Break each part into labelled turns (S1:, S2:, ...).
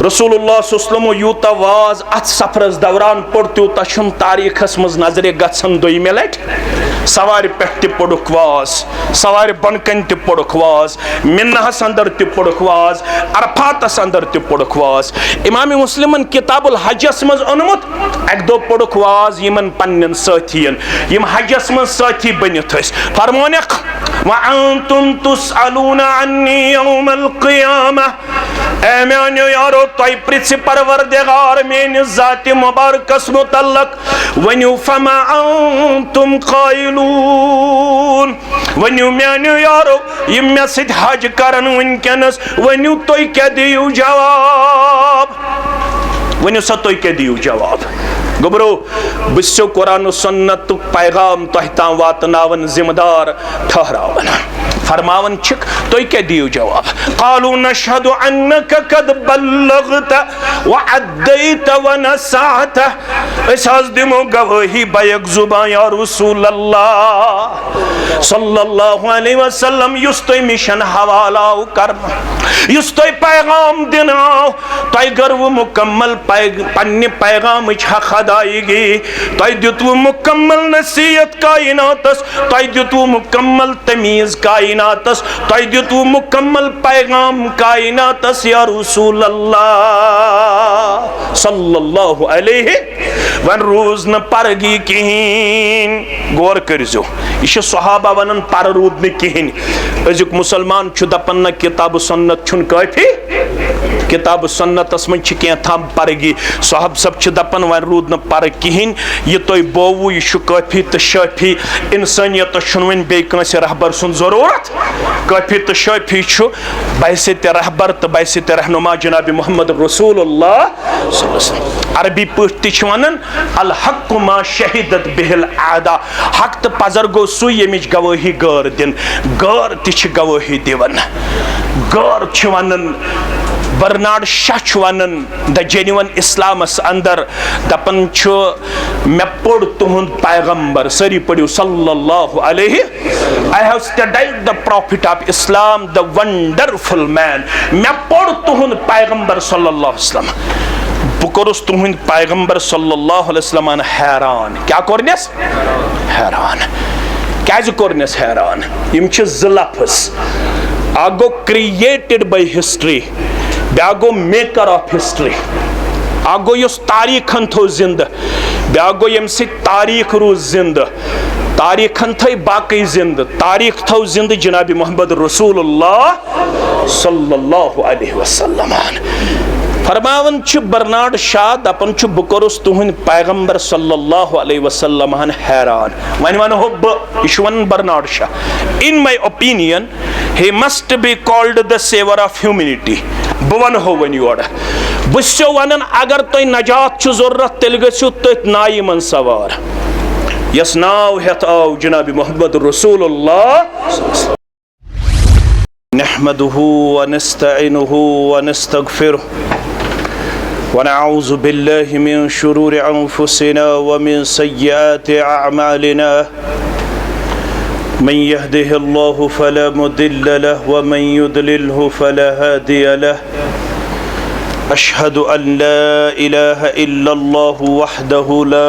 S1: रसूलुल्लाह सल्लल्लाहु Utah was अत सफरस दौरान पढ़ त्यूता छुन तारीखस मज नजरे गछन दोयमे लट सवार पे पड़ुक वाज सवार बनकन ते पड़ुक वाज मिन्नहस अंदर ते पड़ुक वाज अरफातस अंदर ते पड़ुक वाज इमाम मुस्लिमन किताबुल हजस मज अनमुत एक दो पड़ुक वाज यमन पन्नन साथियन यम हजस मज साथी बनित हस फरमानक व अंतुम तुसअलूना अन्नी यौमल क़ियामह ए मेनो यारो तोय प्रिछ परवरदिगार मेन जात मुबारकस मुतल्लक वनु फमा अंतुम क़ाइलून वनु मेनो यारो यम मे सिद हज करन वनकनस वनु तोय क्या दियु जवाब वनु सा तोय क्या दियु जवाब गोबरो बिस्सो कुरान सुन्नत पैगाम तोहता वातनावन जिम्मेदार ठहरावन फरमावन छिक तो क्या दियो जवाब क़ालू नशहदु अन्नका क़द बल्लगत व अद्दैत व नसअत अस दिमो गवाही बैक जुबान या रसूल अल्लाह सल्लल्लाहु अलैहि वसल्लम युस तो मिशन हवाला कर युस तो पैगाम दिना तय गर्व मुकम्मल पन्ने पैगाम हक अदायगी तय दितु मुकम्मल नसीहत कायनातस तय दितु मुकम्मल तमीज कायनातस तय दितु मुकम्मल पैगाम कायनातस या रसूल अल्लाह सल्लल्लाहु अलैहि वन रोज न परगी कहीं गौर करजो यह सहाबा वन पर रूद न कहीं अजुक मुसलमान दपन न किताब सुन्नत छुन काफी किताब सुन्नतस मन थाम परगी साहब सब दपन वन रूद न पर कहीं यह तुम बोवु यह काफी तो शाफी इंसानियत वन बे रहबर सुन जरूरत काफी तो शाफी बैसित रहबर तो बैसित रहनुमा जनाब मोहम्मद रसूलुल्लाह अरबी पे वन अल हक मा शहीदत बिहिल आदा हक तो पजर गो सु यमिच गवाही गौर दिन गौर ति गवाही दिवन गौर वन बर्नार्ड शाह वन द जेन्युइन इस्लामस अंदर दपन मे पढ़ तुहुंद पैगंबर सरी पढ़ो सल्लल्लाहु अलैहि I have studied the prophet of Islam the wonderful man मे पढ़ तुहुंद पैगंबर सल्लल्लाहु अलैहि वसल्लम बह कोरुस तुहुंद पैगंबर सल्लल्लाहु अलैहि वसल्लम हैरान क्या कोरनेस हैरान क्या कोरनेस हैरान यम ज लफ्ज़ आ गो क्रिएटेड बाय हिस्ट्री ब्या गो मेकर ऑफ हिस्ट्री आ गो युस तारीखन थो जिंद ब्या गो यम सि तारीख रूज जिंद तारीखन थई बाकी जिंद तारीख थो जिंद जनाब मोहम्मद रसूलुल्लाह सल्लल्लाहु अलैहि वसल्लम फरमावन बर्नार्ड शाह दपन बह कोरुस तुहुंद पैगंबर सल्लल्लाहु अलैहि वसल्लम हैरान वन वन हो वन Bernard Shaw in my opinion he must be called the savior of humanity bh वन हो वन योर बह वन अगर तुम नजात जरूरत तेल गो तथ नाय मन सवार यस नाव हेत आव जनाब मोहम्मद रसूलुल्लाह नहमदुहु व नस्तईनुहु व नस्तगफिरुहु व नऊज़ु बिल्लाहि मिन शुरूरि अनफुसिना व मिन सय्यिआति अअमालिना मन यहदिहिल्लाहु फला मुदिल्ल लहु व मन युद्लिल्हु फला हादिय लहु अशहदु अन ला इलाहा इल्लल्लाहु वहदहु ला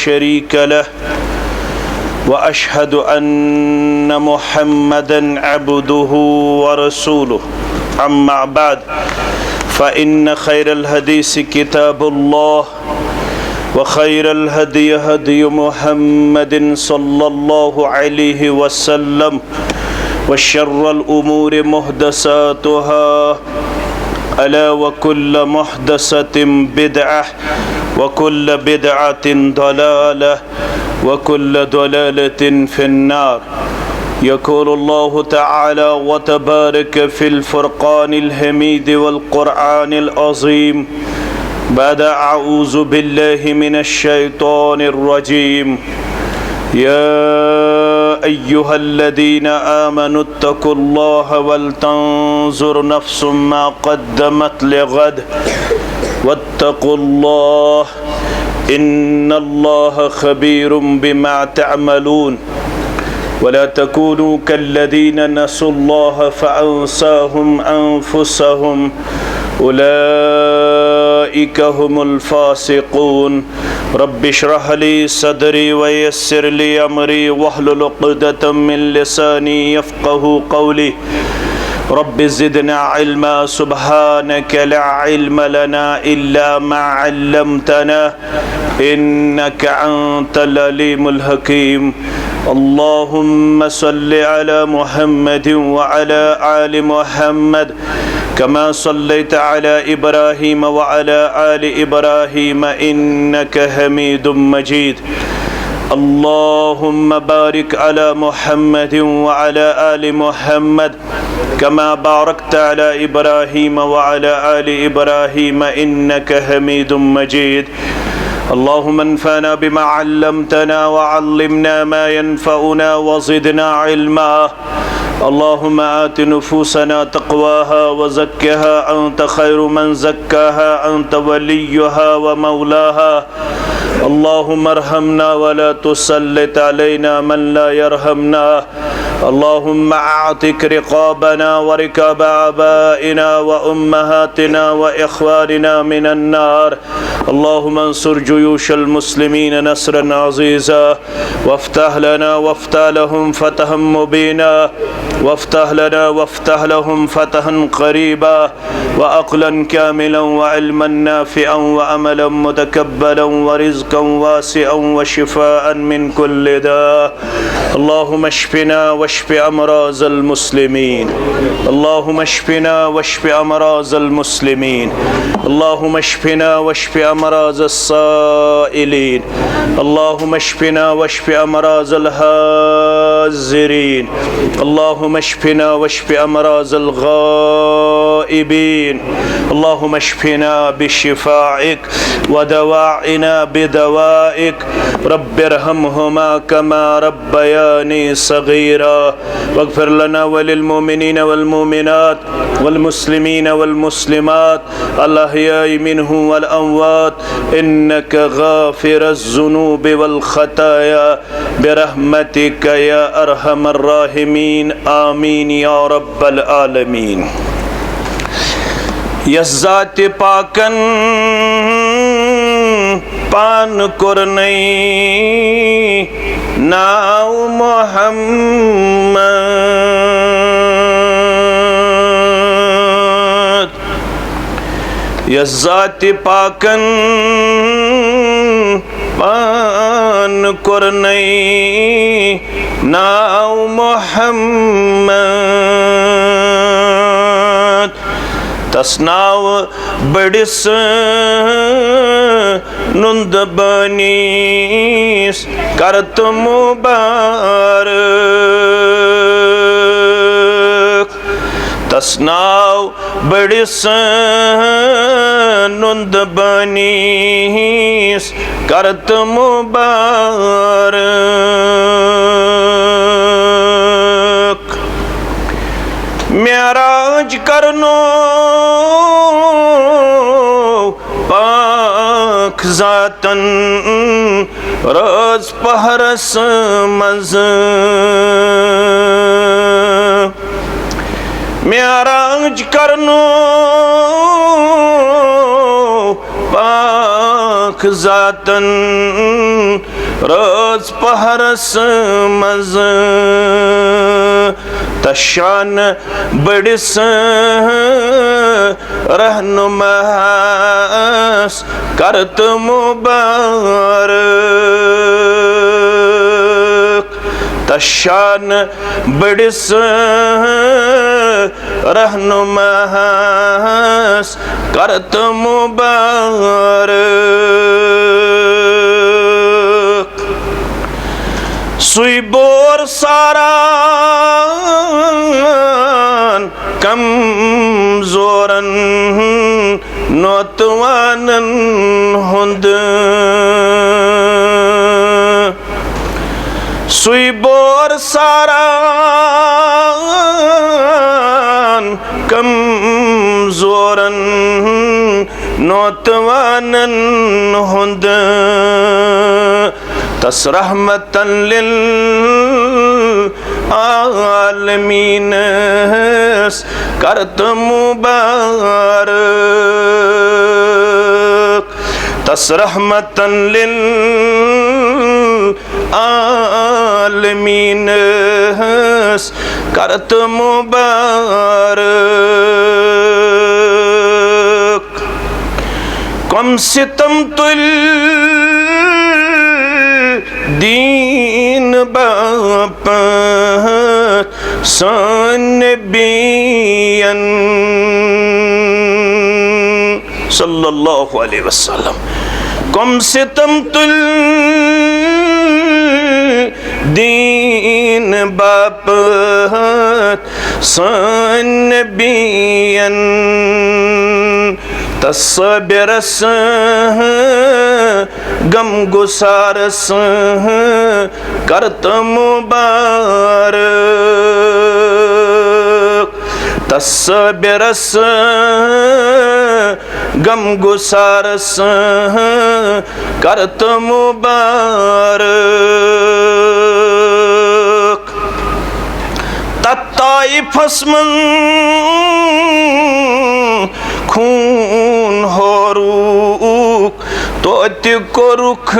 S1: शरीक लहु व अशहदु अन्न मुहम्मदन अब्दुहु व रसूलुहु अम्मा बाद फ़इन्न खैरल हदीस किताबुल्लाह व खैरल हदी हदी मुहम्मदिन सल्लल्लाहु अलैहि वसल्लम व शर्रल उमूरि मुहदसातुहा अला व कुल्ल मुहदसतिन बिदअह व कुल्ल बिदअतिन दलालह व कुल्ल दलालतिन फिन्नार यक़ूलु अल्लाहु तआला व तबारक फ़िल फ़ुरक़ानिल हमीद वल क़ुरआनिल अज़ीम बाद अऊज़ु बिल्लाहि मिनश शैतानिर रजीम या अय्युहल्लज़ीना आमनुत्तक़ुल्लाहा वल तंज़ुर नफ़्सुम मा क़द्दमत लिग़द वत्तक़ुल्लाह इन्नल्लाहा ख़बीरुम बिमा तअमलून वला तकूनू कल्लज़ीना नसुल्लाह फ़अंसाहुम अनफुसहुम उलाइक हुमुल फासिकून। रब्बि इश्रह ली सदरी वयस्सिर ली अमरी वहलुल उक़दतम मिन लिसानी यफ़क़हू क़ौली। रब्बि ज़िदना इल्मा सुब्हानक ला इल्म लना इल्ला मा अल्लमतना इन्नका अंतल अलीमुल हकीम। अल्लाहुम्मा सल्लि अला मुहम्मदिन व अला आलि मुहम्मद कमा सल्लैता अला इब्राहीम व अला आलि इब्राहीम इन्नका हमीदुम मजीद। अल्लाहुम्मा बारिक अला मुहम्मदिन व अला आलि मुहम्मद कमा बारकता अला इब्राहीम व अला आलि इब्राहीम इन्नका हमीदुम मजीद। अल्लाहुम्मा अन्फ़अना बिमा अल्लमतना व अल्लिमना मा यनफ़अुना व ज़िदना इल्मा। अल्लाहुम्मा आति नुफूसना तक़वाहा व ज़क्किहा अंत खैरु मन ज़क्काहा अंत वलियुहा व मौलाहा। अल्लाहुम्मा अर्हमना व ला तुसल्लित अलैना मन ला यरहमना। अल्लाहुम्मा आतिक रिक़ाबना व रिक़ाब आबाइना व उम्महातिना व इख़वानिना मिनन नार। अल्लाहुम्मा अंसुर जुयूशल मुस्लिमीन नस्रन अज़ीज़ा वफ़्तह लना वफ़्तह लहुम फ़तहम मुबीना वफ़्तह लना वफ़्तह लहुम फ़तहन क़रीबा व अक़लन कामिलन व इल्मन नाफ़िअन व अमलन मुतक़ब्बलन व रिज़्क़न वासिअन व शिफ़ाअन मिन कुल्लि दा। अल्लाहुम्मा अश्फ़िना वश्फ़ि अमराज़ल मुस्लिमीन। अल्लाहुम्मा अश्फ़िना वश्फ़ि अमराज़ल मुस्लिमीन। अल्लाहुम्मा अश्फ़िना वश्फ़ि अमराज़स साइलीन। अल्लाहुम्मा अश्फ़िना वश्फ़ि अमराज़ल हाज़िरीन। अल्लाहुम्मा अश्फ़िना वश्फ़ि अमराज़ल गाइबीन। अल्लाहुम्मा अश्फ़िना बिशिफ़ाइक व दवाइना बिदवाइक। रब्बिरहमहुमा कमा रब्बयानी सगीरा वग़फ़िर लना वलिल मुमिनीन वल मुमिनात वल मुस्लिमीन वल मुस्लिमात अल अहयाइ मिनहुम वल अमवात इन्नका गाफ़िरुज़ ज़ुनूबि वल ख़ताया बिरहमतिका या अरहमर राहिमीन। आमीन या रब्बल आलमीन। यस ज़ात पाकन पान कुरनई नाव मोहम्मद। यस ज़ात पाकन पान कुरनई नाव मोहम्मद। तस्नाव बड़िस नुंद बनीस करत मुबारक। तस्नाव बड़िस नुंद बनीस करत मुबारक। मेराज करनो पाक ज़ातन रोज़ पहरस मज़। मेराज करनो पाक ज़ातन रोज़ पहरस मज़। तशान बड़िस रहनुमास करत मुबारक। तशान बड़िस रहनुमास करत मुबारक। सुई बोर सारान कमज़ोरन नौतवानन हुंद। सुई बोर सारान कमज़ोरन नौतवानन हुंद। तस रहमतन लिल आलमीन करत मुबारक तस रहमतन लिल आलमीन करत मुबारक कम सितम तुल दीन बाप सन्नबियन सल्लल्लाहु अलैहि वसल्लम कम सितम तुल दीन बाप सन्नबियन तस्बिरस गम गुसारस करत मुबारक तस्बिरस गम गुसारस करत मुबारक तत्ताइफस मन खून होरुक तो कोरुख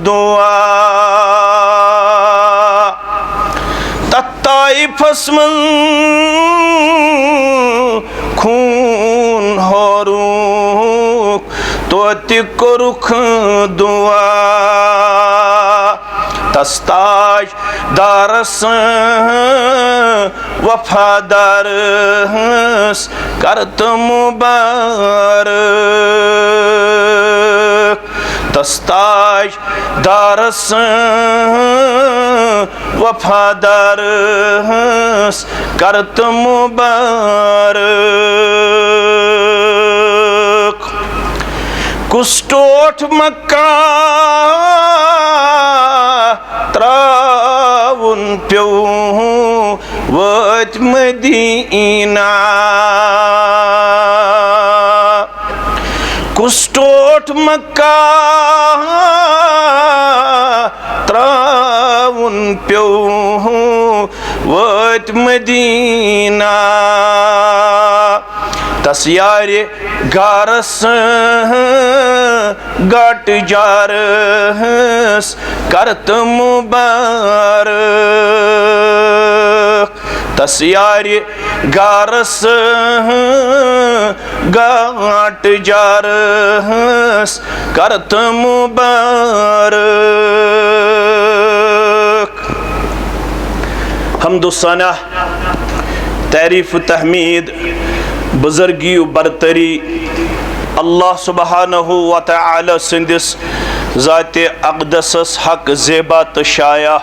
S1: दुआ तत्ताइफस मन खून होरुक तो कोरुख दुआ तस्ताज दारस वफादार करत मुबारक तस्ताज दारस वफादार करत मुबारक कुस्टोठ मक्का त्राउन प्यो वत मदीना कुस्टोठ मक्का त्राउन प्यो वत मदीना तस यारे गारस गट जारस करत मुबारक तस यारे गारस गाट जारस करत मुबारक हम्दुस्सना तारीफ तहमीद बुजुर्गी बरतरी अल्लाह सुब्हानहु व तआला सिंदिस ज़ाते अक़दसस हक ज़ेबा तो शाया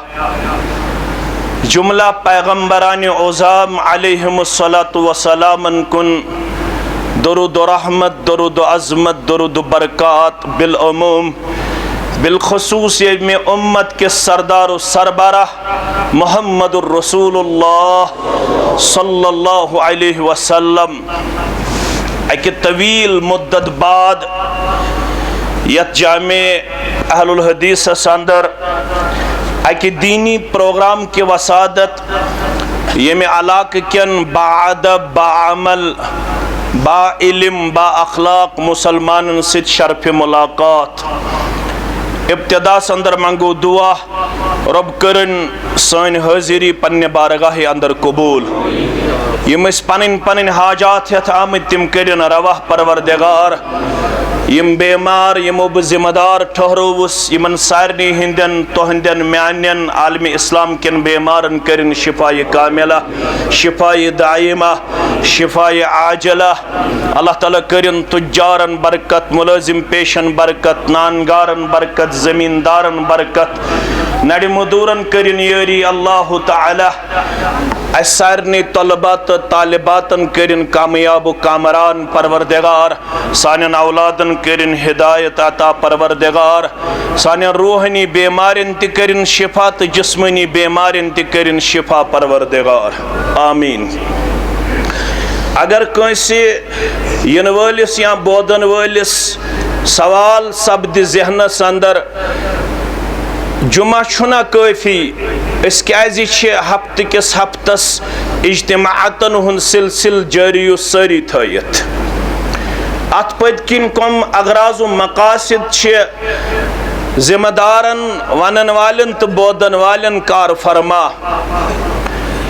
S1: जुमला पैगम्बरान उज़ाम अलैहिमुस्सलातु वस्सलामन कुन दरूद रहमत दरूद अज़मत दरूद बरक़ात बिलअमूम बिलखुसूस में उम्मत के सरदार व सरबराह मुहम्मदुर रसूलुल्लाह सल्लल्लाहु अलैहि वसल्लम एक तवील मुद्दत बाद यत जामे अहलुल हदीस अंदर एक दीनी प्रोग्राम के वसादत येमे अलाक़ केन बाअदब बाअमल बा इल्म बा अखलाक मुसलमानन सित शर्फ मुलाकात इब्तिदा अंदर मंगो दुआ रब करन सन हाजिरी पन्ने बारगाह अंदर कबूल यम पन पन हाजात हेत आमत तिम करिन रवाह परवरदिगार यम बेमार यमो बह जिम्मेदार ठहरोवस यमन सारनी हिंदन तोहंदन म्यानन आलम इस्लाम केन बेमारन करिन शिफाए कामिला शिफाए दाइमा शिफाए आजला अल्लाह ताला करिन तुजारन बरकत मुलाजिम पेशन बरकत नानगारन बरकत जमींदारन बरकत नड़ मदूरन करिन यारी अल्लाह ताला सारनी तलबात तालिबातन करिन कामयाब कामरान परवरदिगार सानन औलादन करिन हिदायत अता परवरदिगार सानन रूहनी बेमारिन ति करिन शिफा तो जिस्मनी बेमारिन ति करिन शिफा परवरदिगार आमीन। अगर कंसे यन वालिस या बोदन वालिस सवाल सब्द जहनस अंदर जुमा छुना काफी हफ्त किस हफ्तस इज्तिमाअतन हुन सिलसिल जारी सारी थयत अत पत्किन कम अगराज मकासिद जिम्मेदारन वनन वालन तो बोदन वालन कार फरमा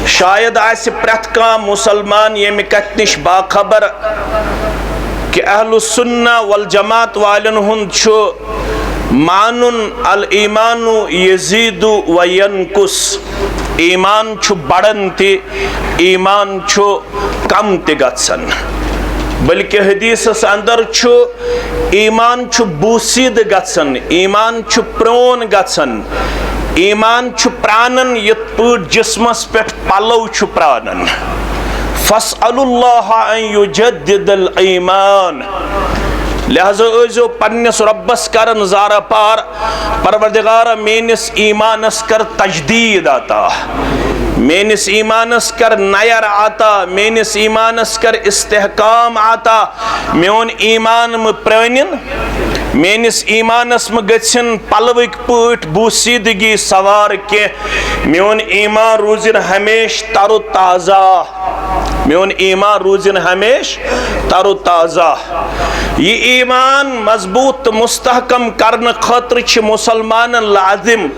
S1: शायद आस प्रथ कह मुसलमान यम कत निश बाखबर कि अहलुस्सुन्ना वल जमात वालन हुंद मानुन अल ईमानु यजीदु व यनकुस ईमान बढ़न ते ईमान कम ते गसन बल्कि हदीसस अंदर ईमान बूसीद गसन ईमान प्रोन गसन ईमान प्रानन यत पट जिस्मस पे पलव प्रानन फस्अलुल्लाह अन युजद्दिदल ईमान लिहाजा ओजो पन्नस रब्बस करन ज़ारा पार परवरदिगार मेनिस ईमानस कर तजदीद आता मेनिस ईमानस कर नयर आता मेनिस ईमानस कर इस्तेहकाम आता मेन ईमान म प्रानिन मेनिस ईमानस म गछन पलवक पट बूसीदगी सवार के मेन ईमान रूजिन हमेश तरो ताज़ा मेन ईमान रूजिन हमेश तरो ताज़ा ये ईमान मजबूत मुस्तहकम करने खतर मुसलमान लाजिम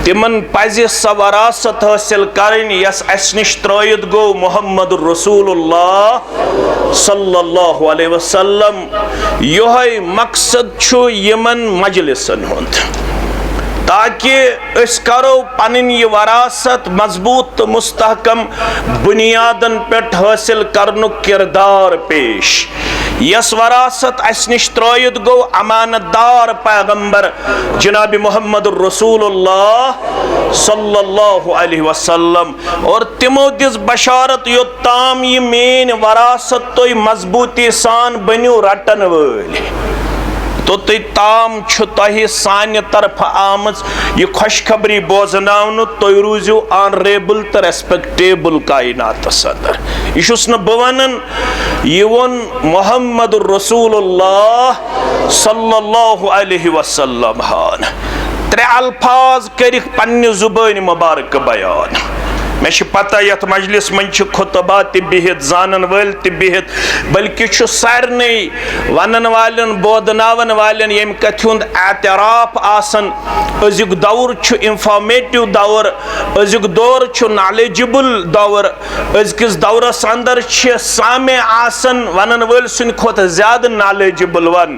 S1: तिमन पज सा वरासत हासिल करन यस अस निश त्रयित गो मुहम्मद रसूलुल्लाह सल्लल्लाहु अलैहि वसल्लम योहै मकसद यमन मजलिसन हुंद ताकि अस करो पन ये वरासत मजबूत मुस्तहकम बुनियादन पे हासिल करनु किरदार पेश यस वरासत अस निश त्रयित गो अमानतदार पैगंबर जनाब मुहम्मद रसूलुल्लाह सल्लल्लाहु अलैहि वसल्लम और तिमो दिस बशारत योत्ताम ये मेन वरासत तो मजबूती सान बनियो रटन वल तो ताम तह सान्य तरफ आम यह खुशखबरी बोजन तुम रूजो ऑनरेबल तो रेस्पेक्टेबल कायनात अंदर यह बवन यह वोन मुहम्मद रसूलुल्लाह सल्लल्लाहु अलैहि वसल्लम हान त्रे अल्फाज कर पन्ने जुबान मुबारक बयान मे पता यथ मजलिस मन खुतबा बिहित जानन वल बिहित बल्कि सारे वनन वालन बोदनावन वालन यम कथ हुंद एतराफ आसन अजुक दौर इंफॉर्मेटिव दौर अजुक दौर नॉलेजेबल दौर अजकिस दौरस अंदर सामे आसन वनन वल सुन खोत ज्यादा नॉलेजेबल वन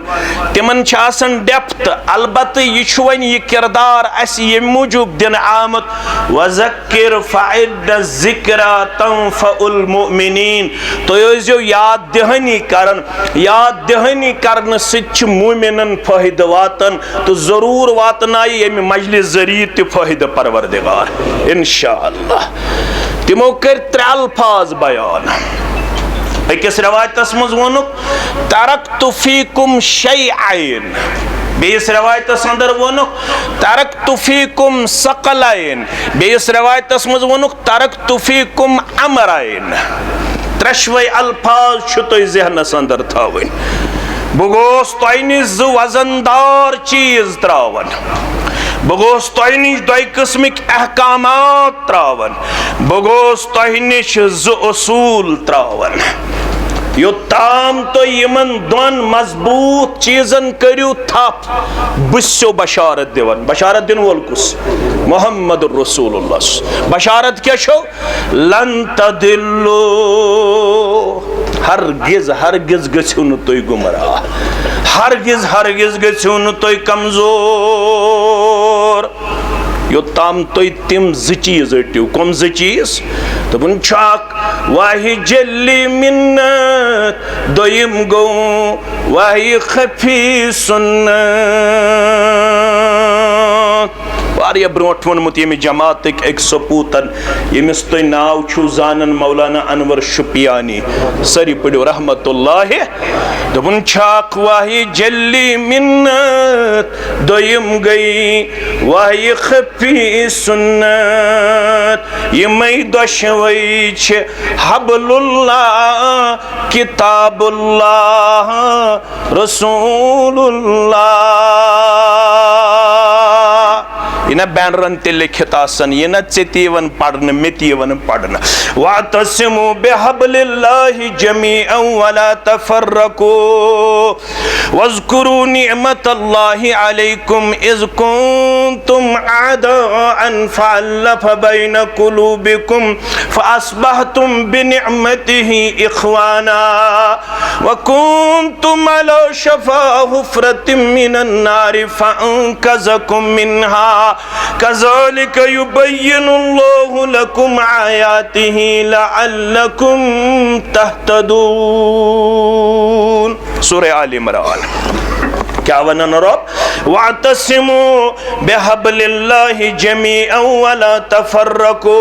S1: तिमन आसन डेप्थ अलबत्त यह वन यह किरदार अस यम मूजूब दिन आमत वज़क्किर फ़ाइद ज़िक्रा तंफ़उल मुमिनीन तो याद दहानी करने सच मुमिनन फायदा वातन तो जरूर वातनाई यमि मजलिस जरिए ते फायदा परवरदिगार इंशाअल्लाह तिमो कर त्रे अल्फाज बयान अकिस रवायतस मज वोनुक तरक्तु फीकुम शैअन बेस रवायतस अंदर वोनुक तरक्तु फीकुम सकलैन बेस रवायतस मज वोनुक तरक्तु फीकुम अमरैन त्रशवे अल्फाज तो ज़हनस अंदर थावन बह गोस तोह निश ज वजनदार चीज त्रावन बह गोस तोह निश दोय किस्मिक अहकामात त्रावन बह गोस तोह निश ज उसूल त्रावन योत्ताम तो यमन दोन मजबूत चीजन करियो थप बुस्यो बशारत दिवन बशारत दिन वोल कुस मुहम्मद रसूलुल्लाह बशारत क्या छो लन तदिल्लु हरगिज हरगिज गछियो न तोय गुमराह हरगिज हरगिज गछियो न तोय कमजोर योत्ताम तो तिम ज चीज अटिव कम ज चीज दोपन वाहि जल्ली मिन्नत दोयम गो वाहि खफी सुन्नत वारिया ब्रोट वोनमुत यमि जमात एक सपूतन यमिस तुम नाव छु जानन मौलाना अनवर शुपियानी सरी पड़ो रहमतुल्लाह दोपन वाहि जल्ली मिन्नत दोयम गई वाहि खफी सुन्नत यमई दशवई हबलुल्लाह किताबुल्लाह रसूलुल्लाह यह ना बैनरन ते लिखित आसन यह ना चितीवन पढ़न मितीवन पढ़न वातसिमु बिहब्लिल्लाहि जमीअन वला तफर्रकू वज़कुरू निअमतल्लाहि अलैकुम इज़ कुंतुम अअदाअन फअल्लफ़ बैन कुलूबिकुम फअस्बहतुम बिनिअमतिहि इख़वाना वकुंतुम अला शफ़ा हुफ़रतिम मिनन नारि फ़अन्क़ज़कुम मिन्हा कज़ालिक युबय्यिनुल्लाहु लकुम आयातिहि लअल्लकुम तहतदून। सूरह आल इमरान। क्या वनन रब वातसिमु बिहब्लिल्लाहि जमीअन वला तफर्रकू।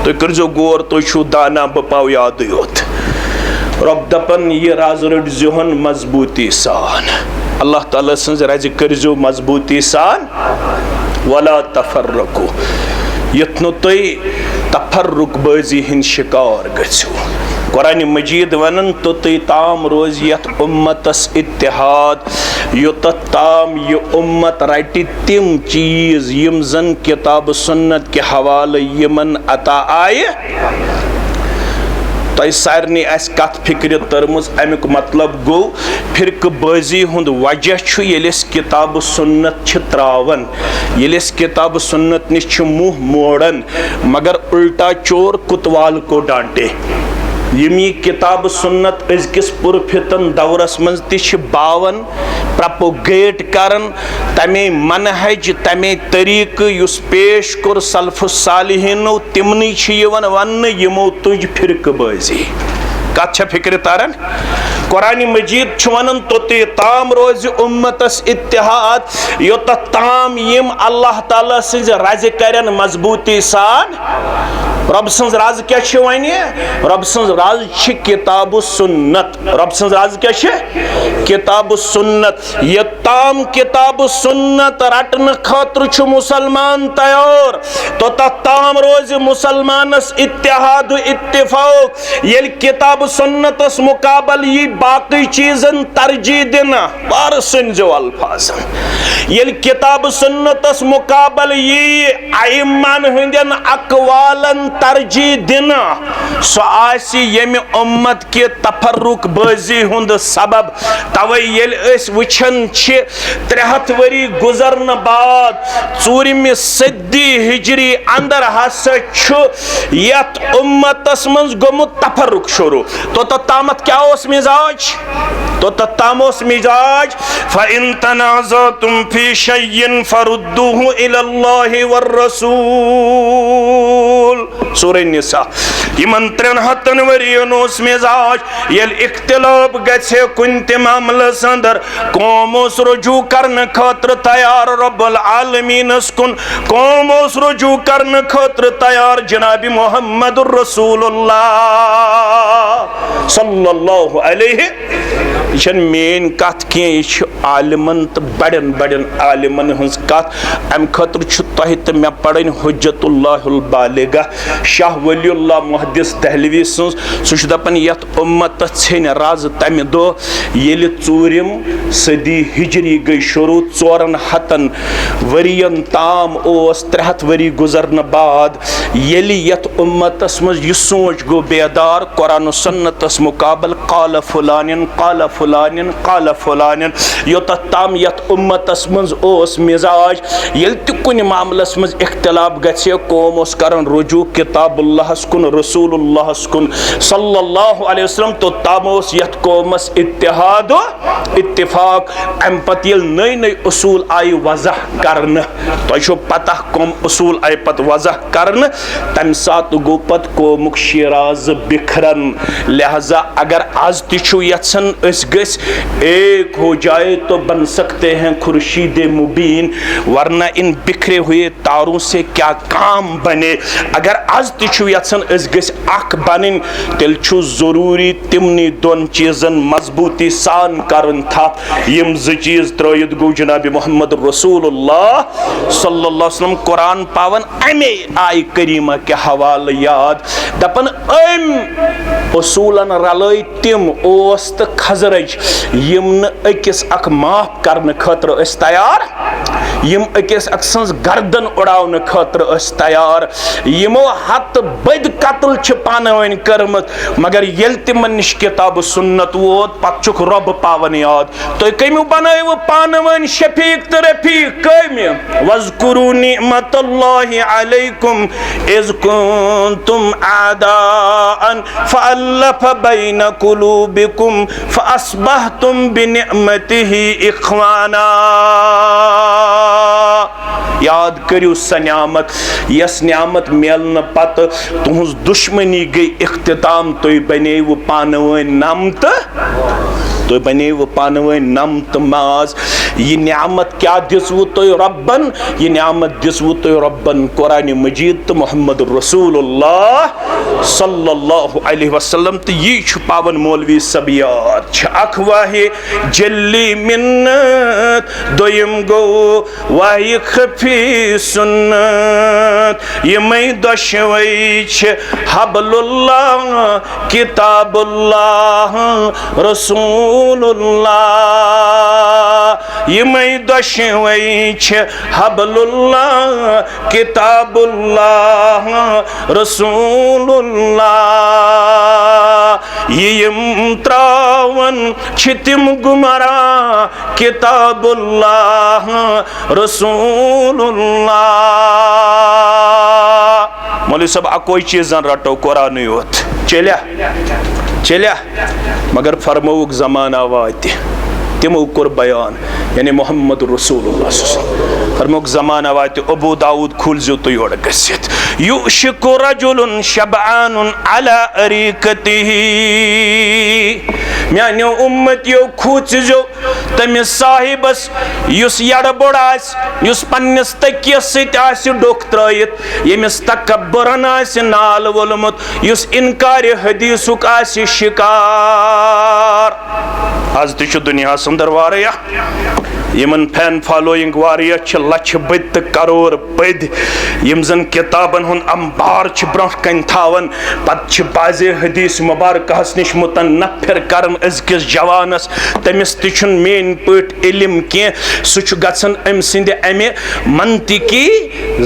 S1: तो करजो गौर तो छु दाना बपाव याद योत रब दपन ये राज रट जोहन मजबूती सान अल्लाह ताला सन्ज राज करजो मजबूती सान वला तफर्रकू यत्नो तोय तफर्रुक बाजी हिंद शिकार गछो। कुरान मजीद वनन तो तोय ताम रोज यत उम्मतस इत्तिहाद योत ताम ये उम्मत रटि तिम चीज यम जन किताब सुन्नत के हवाले यमन अता आए तय सारनी आस कत फिक्र तरमज अमुक मतलब गो फिरक बाजी हुंद वजह छु येलिस किताब सुन्नत छ त्रावन येलिस किताब सुन्नत निश छ मुंह मोड़न मगर उल्टा चोर कुतवाल को डांटे। यमी किताब सुन्नत अजकिस पुरफितन दौरस मज तिश बावन प्रपोगेट करन तमे मनहज तमे तरीक युस पेश कर सल्फुस सालिहीनो तिमनी छ यवन वन यमो तुज फिरक बाजी कत छ फिक्र तारन। कुरान मजीद छ वनन तोते ताम रोज उम्मतस इत्तिहाद योत ताम यम अल्लाह ताला सिज राज करन मजबूती सान। रब सन्ज राज क्या छ वने रब सन्ज राज छ किताब सुन्नत रब सन्ज राज क्या छ किताब सुन्नत ये ताम किताब सुन्नत रटन खातिर छ मुसलमान तैयार तो ताम रोज मुसलमानस इत्तिहाद इत्तिफाक येल किताब सुन्नतस मुकाबल ये बाकी चीजन तरजीह देना बार सुनजो अल्फाजन येल किताब सुन्नतस मुकाबल ये आइमान हंदन अकवालन तरजीह देना सो आसी यम उम्मत के तफर्रुक बाजी हुंद सबब तवे येल अस वचन छ 300 वरी गुजरन बाद 4 सदी हिजरी अंदर हसा छ यत उम्मतस मंज गोमुत तफर्रुक शुरू तो तामत क्या ओस मिजाज तो तामोस मिजाज फइन तनाज़अतुम फी शय्इन फरुद्दूहु इलल्लाहि वर रसूल। सूरह निसा यमन 300 वरियन ओस मिजाज येल इख्तिलाफ गछे कुन ते मामलस अंदर कौम ओस रुजू करन खातिर तैयार रब्बुल आलमीनस कुन कौम ओस रुजू करन खातिर तैयार जनाब मुहम्मदुर रसूलुल्लाह सल्लल्लाहु अलैहि यह मेन कत कह आलिमन तो बड़न बड़न आलिमन हज कत अम खतर तह तो मे पढ़न हुज्जतुल्लाहुल बालिगा शाह वलीउल्लाह मुहद्दिस दहलवी सह दपन यत उम्मत छन राज तम दो येल 4 सदी हिजरी गई शुरू 400 वरियन ताम ओस 300 वरी गुजरन बाद येल यत उम्मतस मज यह सोच गो बेदार कुरान सुन्नतस मुकाबल काल फुलानिन योत ताम यत उम्मतस मज ओस मिजाज येल त कुन मामलस मज इख्तिलाफ गछे कौम ओस करन रुजू किताबुल्लाहस कुन रसूलुल्लाहस कुन सल्लल्लाहु अलैहि वसल्लम तो ताम ओस यत कौमस इत्तिहाद इत्तिफाक अम पत येल नई नई उसूल आई वजह करन तो छो पता कौम उसूल आई पत वजह करन तम सात गो पत कौमुक शिराज बिखरन लिहाजा अगर आज तिछु यछन अस गस एक हो जाए तो बन सकते हैं खुर्शीद मुबीन वरना इन बिखरे हुए तारों से क्या काम बने। अगर आज तिछु यछन अस गस अख बनिन तेल छु जरूरी तिमनी दोन चीजन मजबूती सान करन था यम ज चीज त्रयत गो जनाब मोहम्मद रसूलुल्लाह सल्लल्लाहु अलैहि वसल्लम कुरान पावन अमे आय करीमा के हवाले याद दपन अम उसूलन रलय तिम ओस त खजरज यम न अकिस अख माफ करने खतर तैयार यम अकिस अक्संस गर्दन उड़ावन खतर तैयार यमो हत बद कत्ल छ पानवन करमत मगर यल तिमन निश किताब सुन्नत वोत पचुक रब पावन याद तो कमु बनाव पानवन शफीक तो रफीक कम वज़कुरू निअमतल्लाहि अलैकुम इज़ कुंतुम आदाअन फ़अल्लफ़ बैन कुलूबिकुम फ़अस्बहतुम बिनिअमतिही इख्वाना। याद करियो स नियामत यस नियामत मिलन पत तुहज दुश्मनी गई इख्तिताम तुई बनेव पानवन नम तो बनेव पानवन नम तो माज ये नियामत क्या दिसवु तुई रब्बन ये नियामत दिसवु तुई रब्बन कुरान मजीद तो मोहम्मद रसूलुल्लाह सल्लल्लाहु अलैहि वसल्लम तो ये पावन मौलवी सबियात अख वाहे जल्ली मिन्नत दोयम गो वाहि खफी सुन्नत यमई दशवई छ हबलुल्लाह किताबुल्लाह रसूलुल्लाह यमई दशवई छ हबलुल्लाह किताबुल्लाह रसूलुल्लाह यम त्रावन छितिम गुमरा किताबुल्लाह रसूलुल्लाह। मौलवी साहब अकोई चीज़न रटो कुरान योत चल्या मगर फरमौक ज़माना वात तिमो कोर बयान यानी मोहम्मद रसूलुल्लाह फरमौक ज़माना वात अबू दाऊद खुलजो तो योड़ गसित युशिकु रजुलुन शबआनुन अला अरीकतिही म्यान्यो उम्मतियो खूचजो तमिस साहिबस युस यड़बड़ आस युस पन्निस तकियस सत आस डोक त्रयित यमिस तकब्बरन आस नाल वोलमुत युस इनकार हदीसुक आस शिकार। आज तु दुनिया अंदर वारिया यमन फैन फॉलोइंग वारिया लछ बद करोड़ बद यम जन किताबन हुन अंबार ब्रोह कन थावन पत बाजे हदीस मुबारकहस निश मुतनफिर करन अजकिस जवानस तमिस तुन मेन पट इल्म के सह गसन अम सिंद अमे मंतिकी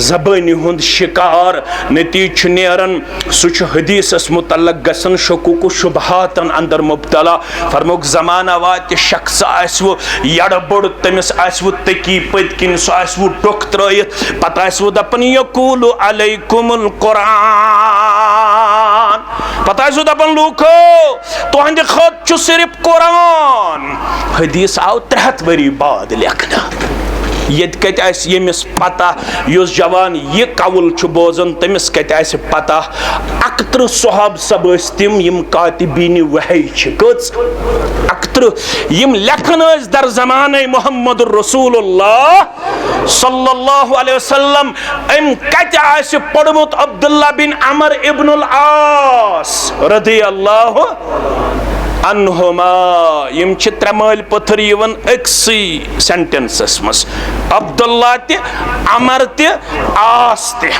S1: जबानी हुंद शिकार नतीज नेरन सह हदीसस मुतल्लक गसन शकूक शुबहातन अंदर मुब्तला फरमोक जमाना वात शख्स आसवो यड़बड़ तमिस आसवो तकी पद किन सह आसवो डोक त्रयित पत आसवो दपन यकूलु अलैकुमुल कुरान पत आसवो दपन लूको तुहंद खत छु सिर्फ कुरान हदीस आव 300 वरी बाद लेखना यद कत यमिस पता युस जवान ये कवल बोजन तमिस कत पता 71 सहाब सब तिम यम कातिबीन वही कच 71 यम लेखन दर ज़माने मोहम्मद रसूलुल्लाह सल्लल्लाहु अलैहि वसल्लम अम कत पढ़मुत अब्दुल्ला बिन अमर इब्नुल आस रदियल्लाहु अनहुमा यम त्रमल पत्थर यवन अक्सी सेंटेंसस मस अब्दुल्ला ते अमर ते आस ते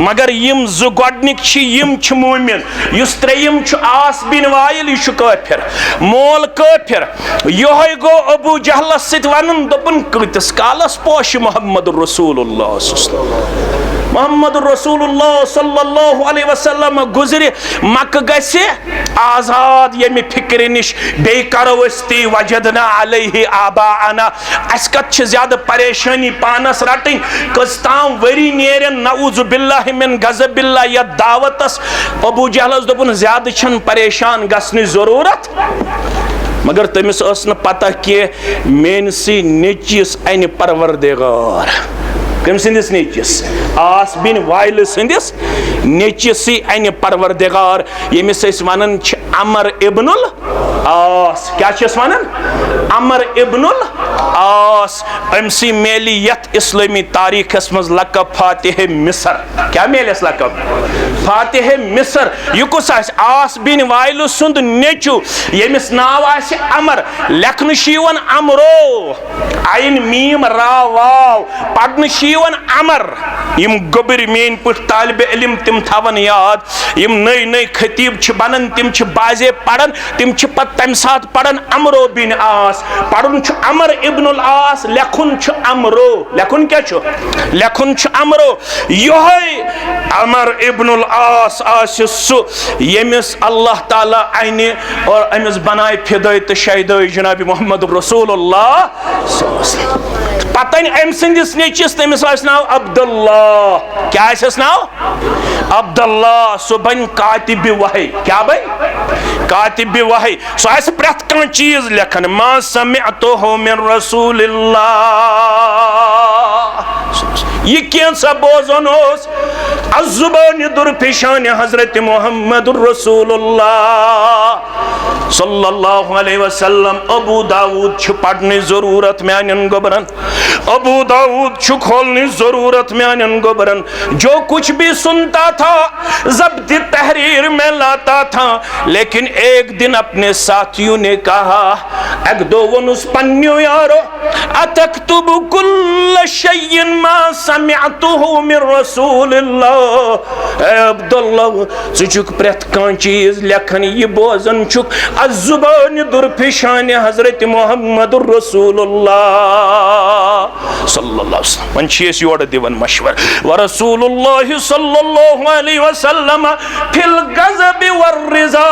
S1: मगर यम जु गोडनिक छी यम छ मोमिन युस त्रेयम छ आस बिन वाइल यु काफिर मोल काफिर योय गो अबू जहल सित वनन दपन कतिस कालस पोश मोहम्मद रसूलुल्लाह मोहम्मद रसूलुल्लाह सल्लल्लाहु अलैहि वसल्लम गुजरे मक गसे आजाद यमि फिक्र निश बे करो ती वजदना अलैहि आबाअना अस कत छ ज्यादा परेशानी पानस रटिन कस्ताम वरी नेरन नऊज़ बिल्लाहि मिन गज़बिल्लाह या दावतस अबू जहलस दोपन ज्यादा छन परेशान गसनी जरूरत मगर तमिस न पता कि मेनसी नेचिस अन परवरदिगार कम सिंदिस नेचिस आस बिन वाइल सिंदिस नेचिस अन परवरदिगार यमिस वनन अमर इब्नुल आस क्या वनन अमर इब्नुल आस अमसी मेली यथ इस्लामी तारीखस मज लकब फातिह मिस्र क्या मेलस लकब फातिह मिस्र यह कुस आस बिन वाइल सुंद नेचु यमिस नाव अमर लेखन अमरो आइन मीम रा वाव पढ़न वन अमर यम गोबर मेन पट तालिब इल्म तिम थवन याद यम नई नई खतीब बनन तिम बाजे पढ़न तिम पत तम साथ पढ़न अमरो बिन आस पढ़ुन अमर इब्नुल आस लेखुन अमरो लेखुन क्या लेखुन अमरो योहे अमर इब्नुल आस सु यमिस अल्लाह ताला आइने और अमिस बनाए फिदय तो शहीदय जनाब मोहम्मद रसूलुल्लाह पतन अम सिंदिस नेचिस तमिस नाव अब्दुल्लाह क्या नाव अब्दुल्लाह सो बन कातिब वही क्या बन कातिब वही सो प्रथ कह चीज लेखन मा समिअतुहु मिन रसूलिल्लाह ये कैसा बोजन अज़ुबान दुरपेशान हजरत मोहम्मद रसूलुल्लाह सल्लल्लाहु अलैहि वसल्लम अबू दाऊद पढ़ने जरूरत म्यान गोबरन अबू दाऊद खोलने जरूरत म्यान गोबरन जो कुछ भी सुनता था ज़ब्त तहरीर में लाता था लेकिन एक दिन अपने साथियों ने कहा अग दो वनुस पन्नियो यारो अतक्तुब कुल्ल शैइन मा समिअतुहु मिन रसूलिल्लाह अब्दुल्लाह चुक प्रथ कान चीज लेखन ये बोजन चुक अज़ुबान दुरपेशान हजरत मोहम्मद रसूलुल्लाह सल्लल्लाहु अलैहि वसल्लम वन चीज योड़ दिवन मशवर व रसूलुल्लाह सल्लल्लाहु अलैहि वसल्लम फिल गज़ब वर रिज़ा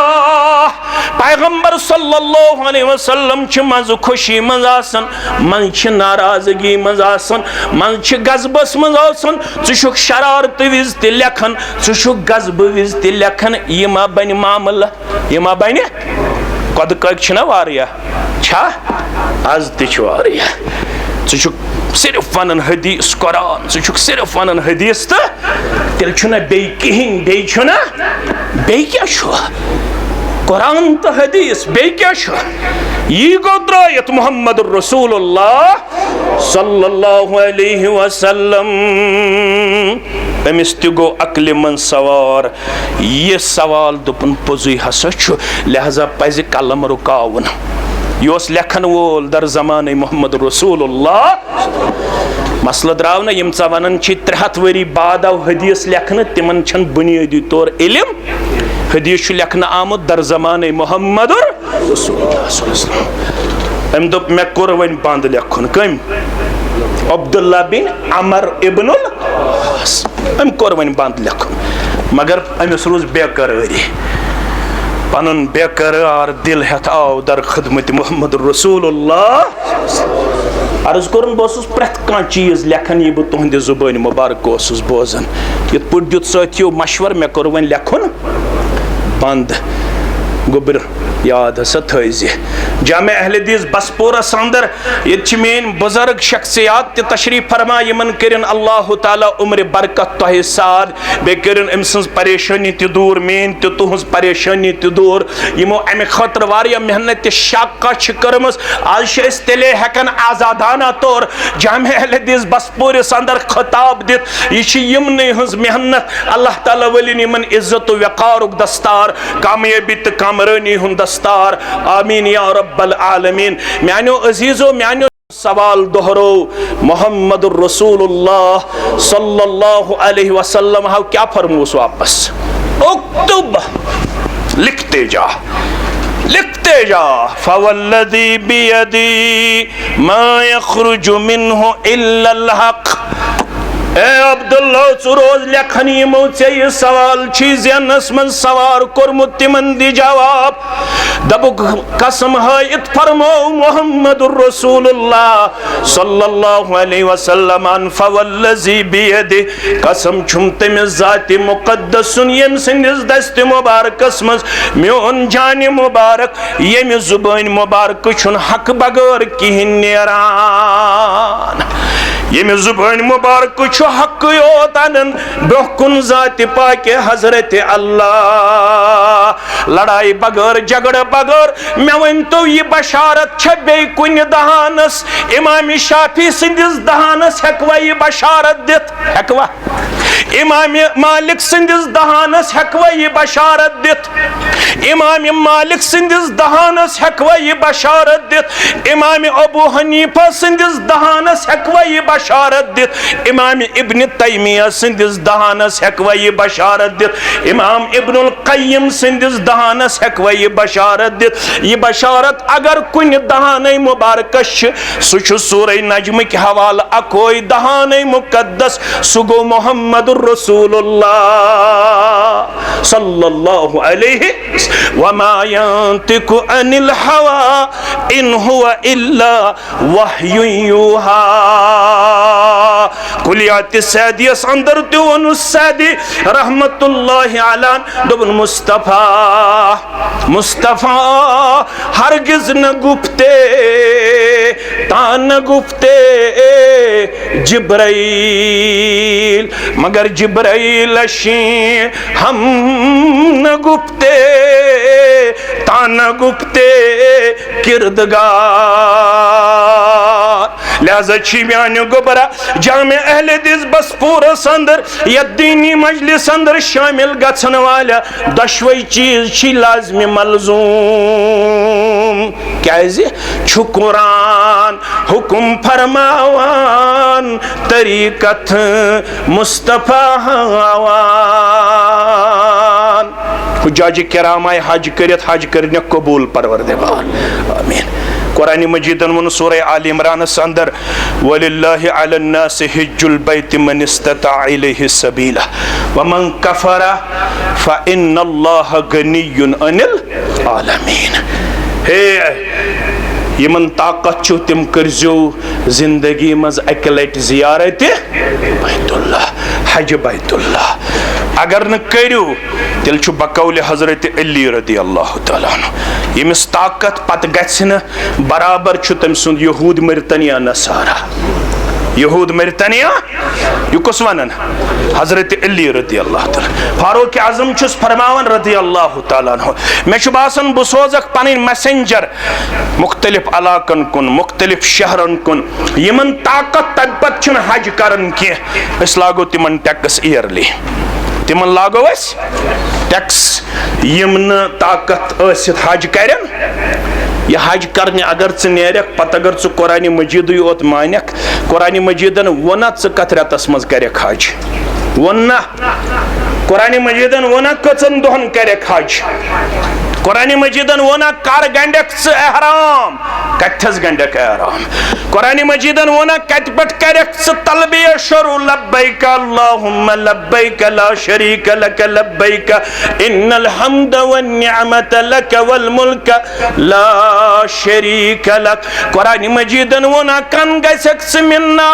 S1: पैगंबर सल्लल्लाहु अलैहि वसल्लम च मज खुशी मज आसन मन च नाराजगी मज आसन मन च गज़बस मज आसन चुक शरारत विज ते लेखन चुक गज़ब विज ते लेखन ये मा बन मामला ये मा बन कद कक छना वारिया छा आज ते छ वारिया चुक सिर्फ वनन हदीस कुरान चुक सिर्फ वनन हदीस तो तेल छना बे कहीं बे छना बे क्या छु कुरान तो हदीस बे क्या छु ये गो द्रायत मोहम्मद रसूलुल्लाह सल्लल्लाहु अलैहि वसल्लम अमिस गो अक्ल मन सवार ये सवाल दुपन पोजुई हसा छु लिहाजा पज कलम रुकावन योस लेखन वोल दर जमाने मोहम्मद रसूलुल्लाह मसला द्राव ना यम चा वनन 300 वरी बाद आव हदीस लेखन तिमन छन बुनियादी तौर इल्म हदीस लेखन आमुद दर जमाने मोहम्मद रसूलुल्लाह सल्लल्लाहु अलैहि वसल्लम अम दोप मे कोर वन बंद लेखन कम अब्दुल्ला बिन अमर इब्नुल आस अम कोर वन बंद लेखन मगर अमिस रोज बेकरारी पनुन बेकरार दिल हेत आव दर खिदमत मोहम्मद रसूलुल्लाह अर्ज कोरन बस प्रथ कह चीज लेखन ये बह तुहद जुबान मुबारक बोजन ये पुट दुत साथियों मशवर मे कोर वन लेखन बंद गोबर याद हसा थी जामे अहल हदीस बसपोरस अंदर ये मेन बुजुर्ग शख्सियात तशरीफ फरमा यमन करिन अल्लाह ताला उम्र बरकत तह साद बे करिन अम सज परेशानी त दूर मेन त तुहज परेशानी त दूर यमो अमे खतर वारिया मेहनत शाका करमस आज तेले हेकन आजादाना तौर जामे अहल हदीस बसपोरस अंदर खिताब दित ये यमन हज मेहनत अल्लाह ताला वलिन यमन इज्जत वक़ारुक दस्तार कामयाबी त कामरानी हुन दस्तार आमीन या रब्बल आलमीन म्यानो अजीजो म्यानो सवाल दोहरो मोहम्मद रसूलुल्लाह सल्लल्लाहु अलैहि वसल्लम हाउ क्या फरमोस वापस उक्तुब लिखते जा फवल्लज़ी बियदी मा यख़रुजु मिन्हु इल्लल हक़ ए अब्दुल्ला रोज लेखन यमो ये सवाल जेनस मन सवार कोरमुत तिमन दि जवाब दबुक कसम हायत फरमो मोहम्मद रसूलुल्लाह सल्लल्लाहु अलैहि वसल्लम फवल्लज़ी बियदि कसम छुम तमिस ज़ाति मुक़द्दसुन यम सिंदिस दस्त मुबारकस मज म्योन जान मुबारक यम जुबान मुबारक छुन हक बगैर किहिन नेरान यम जुबान मुबारक हक योतन ब्रोकुन जाति पाके हजरत अल्लाह लड़ाई बगैर झगड़ बगैर मे वन तो ये बशारत छे कुन दहानस इमाम शाफी सिंदिस दहानस हेकवा ये बशारत दित हेकवा इमाम मालिक सिंदिस दहानस हकवा ये बशारत दित, इमाम मालिक सिंदिस दहानस हकवा ये बशारत दित, इमाम अबू हनीफा सिंदिस दहानस हकवा ये बशारत दित, इमाम इब्न तैमिया सिंदिस दहानस हकवा ये बशारत दित, इमाम इब्नुल क़य्यिम सिंदिस दहानस हकवा ये बशारत दित। ये बशारत अगर कुन दहाने मुबारकश सुछ सूरह नजम के हवाल अकोई दहाने मुकद्दस सुगो मुहम्मदुर रसूलुल्लाह सल्लल्लाहु अलैहि वमा यंतिकु अनिल हवा इन हुवा इल्ला वह्युन यूहा। कुलियात सैदियस अंदर दोन सैदी रहमतुल्लाहि अलैह दोबन मुस्तफा मुस्तफा हरगिज न गुफ्ते तान गुफ्ते जिब्राइल मगर जिब्राइल अशी हम न गुफ्ते तान गुफ्ते किरदगार। लिहाजा छिम्यान गोबरा जामे अहले दिस बस पूरस अंदर या दीनी मजलिस अंदर शामिल गछन वाला दशवई चीज छी लाजमी मलजूम क्याजे छु कुरान हुकुम फरमावान तरीकत मुस्तफा हवान। हुज्जाज किराम आए हज करित हज करने कबूल परवरदिगार आमीन। कुरान मजीदन वन सूरह आल इमरान अंदर वलिल्लाहि अलन्नासि हिज्जुल बैति मन इस्तता इलैहि सबीला वमन कफरा फइन्नल्लाह गनियुन अनिल आलमीन। हे यमन ताकत छु तिम करजो जिंदगी मज एक लट जियारत बैतुल्लाह हज बैतुल्लाह। अगर न करू तेल छु बकौल हजरत अली रदी अल्लाह तआला अन्हु यमिस ताकत पत गछन बराबर छु तम सुन यहूद मरतनिया नसारा यहूद मरतनिया यु कस वनन हजरत अली रदी अल्लाह तआला। फारूक आजम छुस फरमावन रदी अल्लाह तआला अन्हु मे छु बासन बु सोजक पनिन मैसेंजर मुख्तलिफ इलाकन कुन मुख्तलिफ शहरन कुन यमन ताकत तबत छन हज करन के अस लागो तिमन टैक्स ईयरली तिमन लागो अस टैक्स यमन ताकत असित हज करन यह हज करने अगर च नेरक पत अगर च कुरान मजीद योत मानक कुरान मजीदन वना च कत रेतस मज करक हज वना कुरान मजीदन वना कचन दोहन करक हज कुरान मजीदन वना कर गंडक एहराम कथस गंडक एहराम कुरान मजीदन वना कत पट करक तलबिया शुरू लब्बैक अल्लाहुम्मा लब्बैक ला शरीक लक लब्बैक इन्नल हम्द वन निअमत लक वल मुल्क ला शरीक लक। कुरान मजीदन वना कन गसक मिन्ना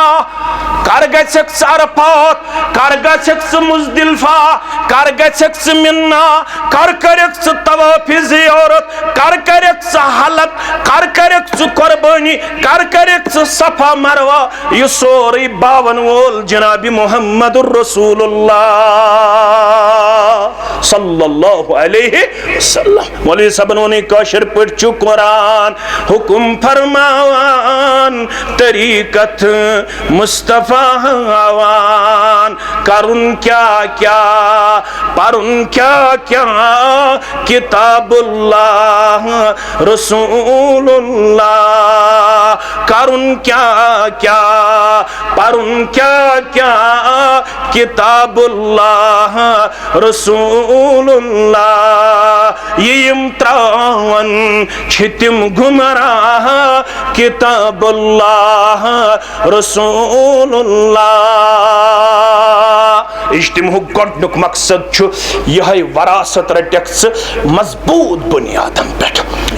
S1: कर गसक अरफात कर गसक मुजदलिफा कर गसक मिन्ना कर करक तवाफ ज़ियारत कर करक हलक कर करक कुर्बानी कर करक सफा मरवा यह सोरी बावन वोल जनाबी मुहम्मदुर रसूलुल्लाह सल्लल्लाहु अलैहि वसल्लम। मौलवी सबन ने काशिर पढ़ कुरान हुकुम फरमावान तरीकत मुस्तफा हवान करुन क्या क्या परुन क्या क्या किताबुल्लाह रसूलुल्लाह करुन क्या क्या परुन क्या क्या किताबुल्लाह रसूलुल्लाह। यम त्रावन छितिम गुमराह किताबुल्लाह रसूलुल्लाह। इज्तिमा गोडनुक मकसद छु यह वरासत रटक्स मजबूत बुनियादन पे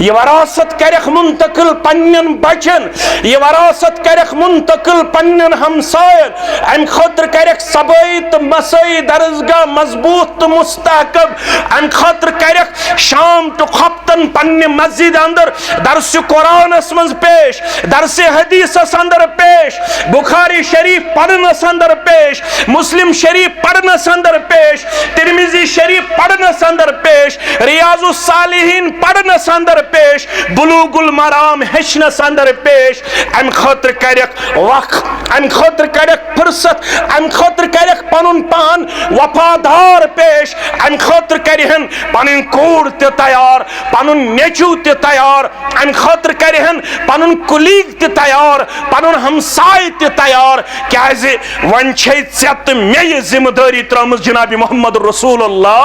S1: यह वरासत करख मुंतकिल पन्नन बचन यह वरासत करख मुंतकिल पन्नन हमसायन अम खतर करख सबई तो मसई दरजगा मजबूत तो मुस्तहकम अम खतर करख शाम तो हफ्तन पन्ने मस्जिद अंदर दर्स कुरानस मज पेश पेश, दरसे हदीस अंदर पेश, बुखारी शरीफ पढ़नस अंदर पेश, मुस्लिम शरीफ पढ़नस अंदर पेश, तिरमिजी शरीफ पढ़नस अंदर पेश, रियाजुस सालिहीन पढ़नस अंदर पेश, बुलूगुल मराम हेचनस अंदर पेश। अम खतर करक वक्त, अम खतर करक फुर्सत, अम खतर करक पनुन पान वफादार पेश, अम खतर करहन पनुन कूर ते तैयार, पनुन नेचू ते तैयार, अम खतर करहन पनुन कुलीग ते तैयार, पनुन हमसाय ते तैयार। क्याजे वन छे ज़त मे ये जिम्मेदारी त्रमस जनाब मोहम्मद रसूलुल्लाह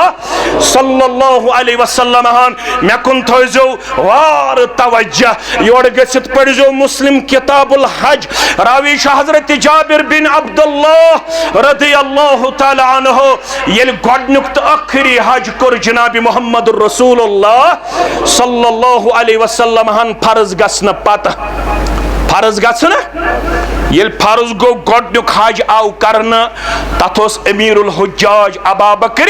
S1: सल्लल्लाहु अलैहि वसल्लम हान मे कुन थोजो वार तवज्जो योर गसित पढ़जो मुस्लिम किताबुल हज। रावी शाह हजरत जाबिर बिन अब्दुल्लाह रदियल्लाहु तआला अन्हु येल गोडनुक तो आखिरी हज कर जनाब मोहम्मद रसूलुल्लाह सल्लल्लाहु अलैहि वसल्लम हान फर्ज गसन पत फर्ज गसन येल फर्ज गो गोडनुक हज आव करना तथोस अमीरुल हुज्जाज अबा बकर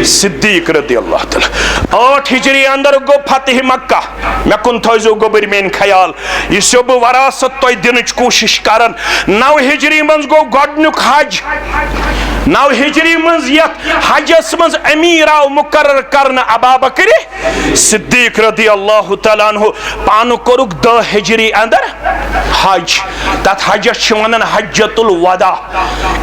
S1: सिद्दीक रदियल्लाहु तआला। 8 हिजरी अंदर गो फतह मक्का। मे कुन थोजो गोबर मेन ख्याल यह सोब वरासत तो दिन कोशिश करन। 9 हिजरी मंज गो गोडनुक हज। 9 हिजरी मंज यत हजस मंज अमीर आव मुकर्रर करना अबा बकर सिद्दीक रदियल्लाहु तआला अन्हु पान कोरुक 10 हिजरी अंदर हज। तथ हजस वनन हज्जतुल वदा,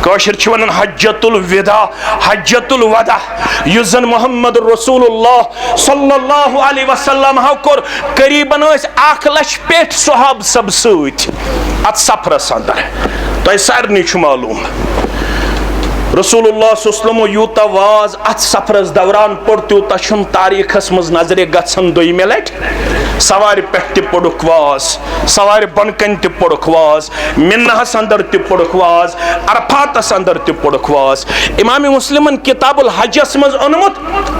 S1: कशिर वनन हज्जतुल विदा, हज्जतुल वदा युस जन मोहम्मद रसूलुल्लाह सल्लल्लाहु अलैहि वसल्लम हाव कोर करीबन 1 लाख पेट सहाब सब सत अत सफरस अंदर। तो सारे मालूम रसूलुल्लाह सल्लल्लाहु अलैहि वसल्लम यूता वाज अत सफरस दौरान पड़ तूता तारीखस मज नजरे गसन दोयमे लट। सवार पे पड़ुक वाज, सवार बनकन ते पड़ुक वाज, मिन्नहस अंदर ते पड़ुक वाज, अरफातस अंदर ते पड़ुक वाज। इमाम मुस्लिमन किताबुल हजस मज ओनमुत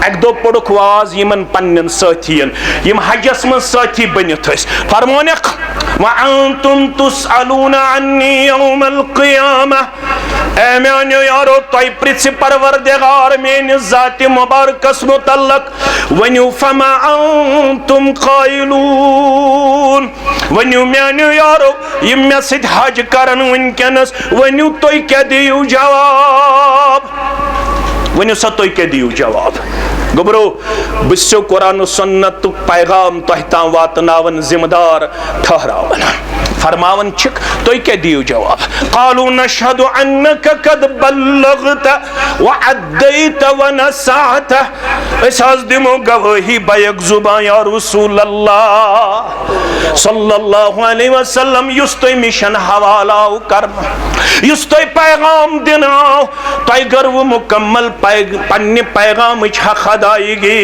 S1: एक दो पड़ुक वाज यमन पन्नन साथियन यम हजस मज साथी बनित फरमोनक व अंतुम तुसअलूना अन्नी यौमल क़ियामह। ए मेनो यारो तोय प्रिछ परवरदिगार मेन जात मुबारकस मुतल्लक वनु फमा अंतुम क़ाइलून। वनु मेनो यारो यम मे सिद हज करन वनकनस वनु तोय क्या दियो जवाब, वनु सा तोय क्या दियो जवाब। गोबरो बिस्सो कुरान सुन्नत पैगाम तोह ताम वातनावन जिम्मेदार ठहरावन फरमावन छिक तोय क्या दियो जवाब। क़ालू नशहदु अन्नका क़द बल्लगत व अद्दैत व नसअत। अस हज दिमो गवाही बैक जुबान या रसूल अल्लाह सल्लल्लाहु अलैहि वसल्लम युस तोय मिशन हवाला करना, युस तोय पैगाम दिना तोय गर्व मुकम्मल पन्ने पैगाम हक अदायगी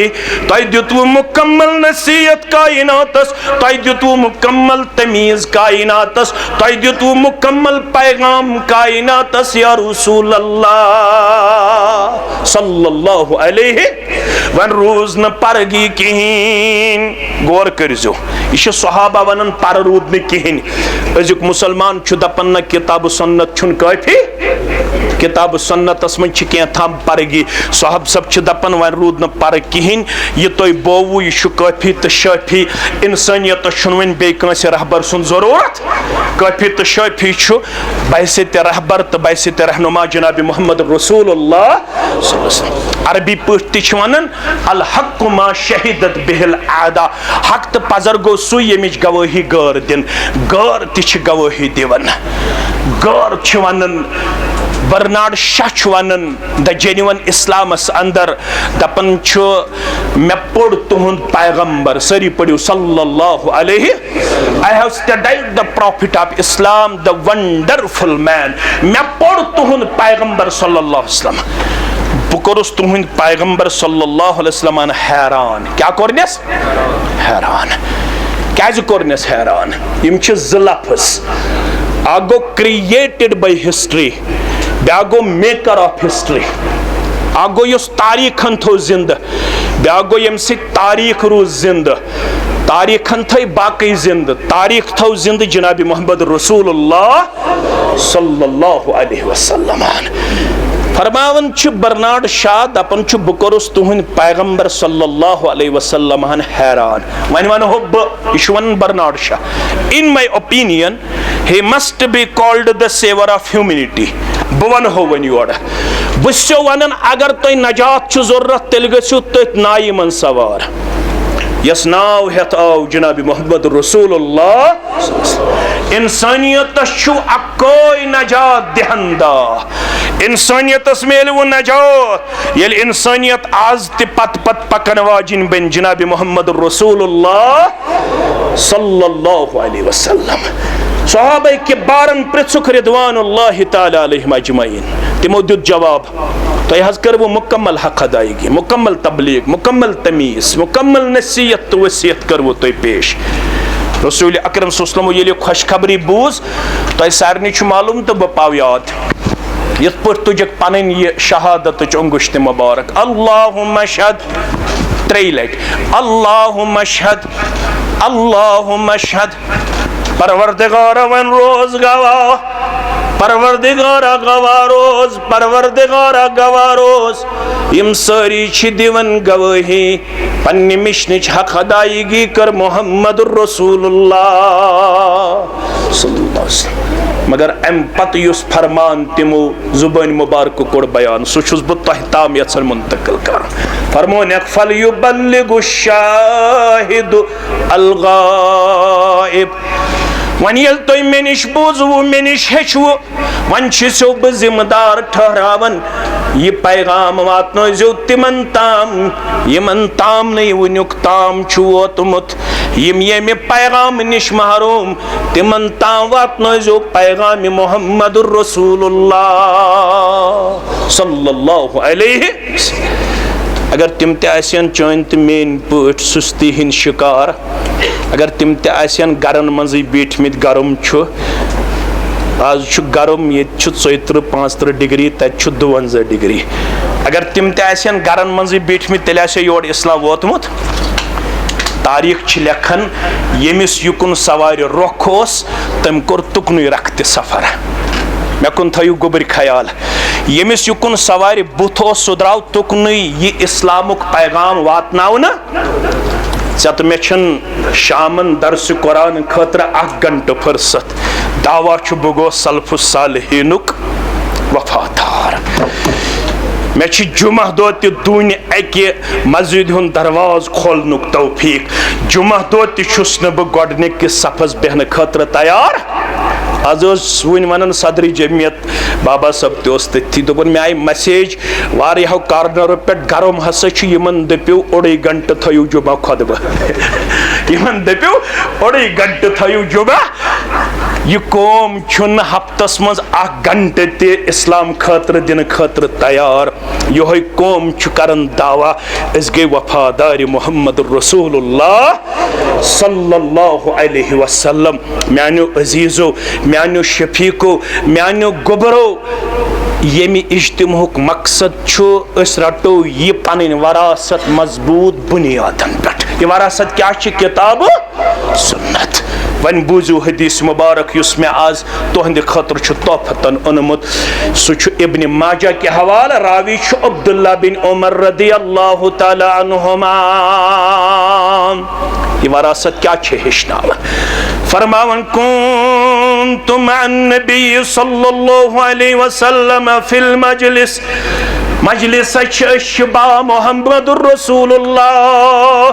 S1: तोय दितु मुकम्मल नसीहत कायनातस, तोय दितु मुकम्मल तमीज कायनातस, तोय दितु मुकम्मल पैगाम कायनातस या रसूल अल्लाह सल्लल्लाहु अलैहि वन रोज न परगी कहीं। गौर करजो यह सहाबा वनन पर रूद न कहीं। अजुक मुसलमान दपन न किताब सुन्नत छुन काफी, किताब सुन्नतस मन क्या थाम परगी। साहब सब दपन वन रूद न पर कहीं, यह तुम बोवु यह काफी तो शाफी। इंसानियत वन बेस रहबर सुन जरूरत, काफी तो शाफी बहसित रहबर तो बहसित रहनुमा जनाब मोहम्मद रसूलुल्लाह। अरबी पे वन अल हक मा शहीदत बिहिल आदा, हक तो पजर गो सु यमिच गवाही गौर दिन, गौर ति गवाही दिवन। गौर वन बर्नार्ड शाह वन द जेन्युइन इस्लामस अंदर दपन मे पढ़ तुहद पैगंबर सरी पढ़ो सल्लल्लाहु अलैहि। I have studied the prophet of Islam the wonderful man. मे पढ़ तुहद पैगंबर सल्लल्लाहु अलैहि वसल्लम। बह कोरुस तुहद पैगंबर सल्लल्लाहु अलैहि वसल्लम हैरान। क्या कोरनेस हैरान, क्या कोरनेस हैरान। यम ज लफ्ज़ आ गो क्रिएटेड बाय हिस्ट्री, ब्या गो मेकर ऑफ हिस्ट्री। आ गो युस तारीखन थो जिंद, ब्या गो यम से तारीख रूज जिंद, तारीखन थई बाकी जिंद। तारीख थो जिंद जनाब मोहम्मद रसूलुल्लाह सल्लल्लाहु अलैहि वसल्लम। फरमावन बर्नार्ड शाह दपन बह कोरुस तुहंद पैगंबर सल्लल्लाहु अलैहि वसल्लम हैरान वन वनो बह Bernard Shaw in my opinion he must be called the savior of humanity बह वनो वन योर बह वन अगर तुम नजात जरूरत तेल गो तथ नाय मन सवार यस नाव हेत आव जनाब मोहम्मद रसूलुल्लाह इंसानियत अक्कोई नजात दहंदा इंसानियत मेल वो नजात ये इंसानियत आज ते पत पत पकन वाजिन बन जनाब मोहम्मद रसूलुल्लाह सल्लल्लाहु अलैहि वसल्लम सहाबा के बारन पृथुक रिदवानुल्लाहि तआला अलैहिम अजमईन तिमो दुत जवाब तो हज कर वो मुकम्मल हक अदायगी मुकम्मल तबलीग मुकम्मल तमीज़ मुकम्मल नसीहत तो वसीयत कर वो तो पेश रसूल अकरम सल्लल्लाहु अलैहि वसल्लम खुशखबरी बूज तो सारे मालूम तो बह पाव याद यथ पे तुझक पन यह शहादत अंगुश्त मुबारक अल्लाहुम्मा शहद 3 लट अल्लाहुम्मा शहद अल्लाहुम्मा शहद परवरदिगार वन रोज गवाह परवरदिगार गवाह रोज परवरदिगार गवाह रोज यम सारी दिवन गवाही पन्ने मिशनिच हक अदायगी कर मोहम्मद रसूलुल्लाह सल्लल्लाहु अलैहि वसल्लम मगर अम पत युस फरमान तिमो जुबान मुबारक कोड़ बयान सुछुस बह तह ताम यन मुंतकिल कर फरमोन फल युबल्लिगु शाहिद अल गाइब वन ये तुम मे निश बोजवु मे निश हेचवु वन छो बह जिम्मेदार ठहरावन यह पैगाम वातनो तिमन ताम नई वनुक ताम वोतमुत यम ये पैगाम निश महरूम तिमन ताम वातनो पैगाम मोहम्मद रसूलुल्लाह सल्लल्लाहु अलैहि वसल्लम अगर तिम तन चन तो मेन पट सुस्ती हिंद शिकार अगर तिम तन गरन मज बैठमित गरम आज गरम ये 34-35 डिग्री तक 52 डिग्री अगर तिम तन गरन मज बैठमित तेल योर इस्लाम वोतमुत तारीख लेखन यमिस युकुन सवार रोख तम कोर तुकन रख सफर मे कुन थयु गोबर ख्याल यमिस युकुन सवार बुथ सह द्राव तुकन यह इस्लामुक पैगाम वातनावन चत मे शामन दर्स कुरान खतर 1 घंटे फुर्सत दावा बह गो सल्फु सालिहीनुक वफादार मे जुमा दो दून अकि मस्जिद हुन दरवाज खोलनुक तौफीक जुमा दो तुस बह गोडनिकिस सफस बेहन खतर तैयार आज वन वन सदर जमियत बाबा सब तथी दोपन मे आई मैसेज वारियाहो कार्नरों पे गरम हसा दपो 1.5 घंटे थो जुमा खुतबा दपो 1.5 घंटे थो जुमा यह कौम हफ्तस मज 1 घंटे ते इस्लाम खतर दिन खतर तैयार योह कौम करन दावा अस गई वफादार मोहम्मद रसूलुल्लाह सल्लल्लाहु अलैहि वसल्लम म्यानो अजीजो म्यानो शफीको म्यानो गोबरो यमि इज्तिमाउक मकसद अस रटो यह पन वरासत मजबूत बुनियादन पे यह वरासत क्या किताब सुन्नत वन बूजू हदीस मुबारक युस में आज तुहंद खतर तोहफतन ओनमुत सह इब्न माजा के हवाला रावी अब्दुल्ला बिन उमर रदियल्लाहु ताला अन्हुमा यह वरासत क्या हेचनावन फरमावन कुन्तु मअन नबी सल्लल्लाहु अलैहि वसल्लम फिल मजलिस मजलिस शबा मोहम्मद रसूलुल्लाह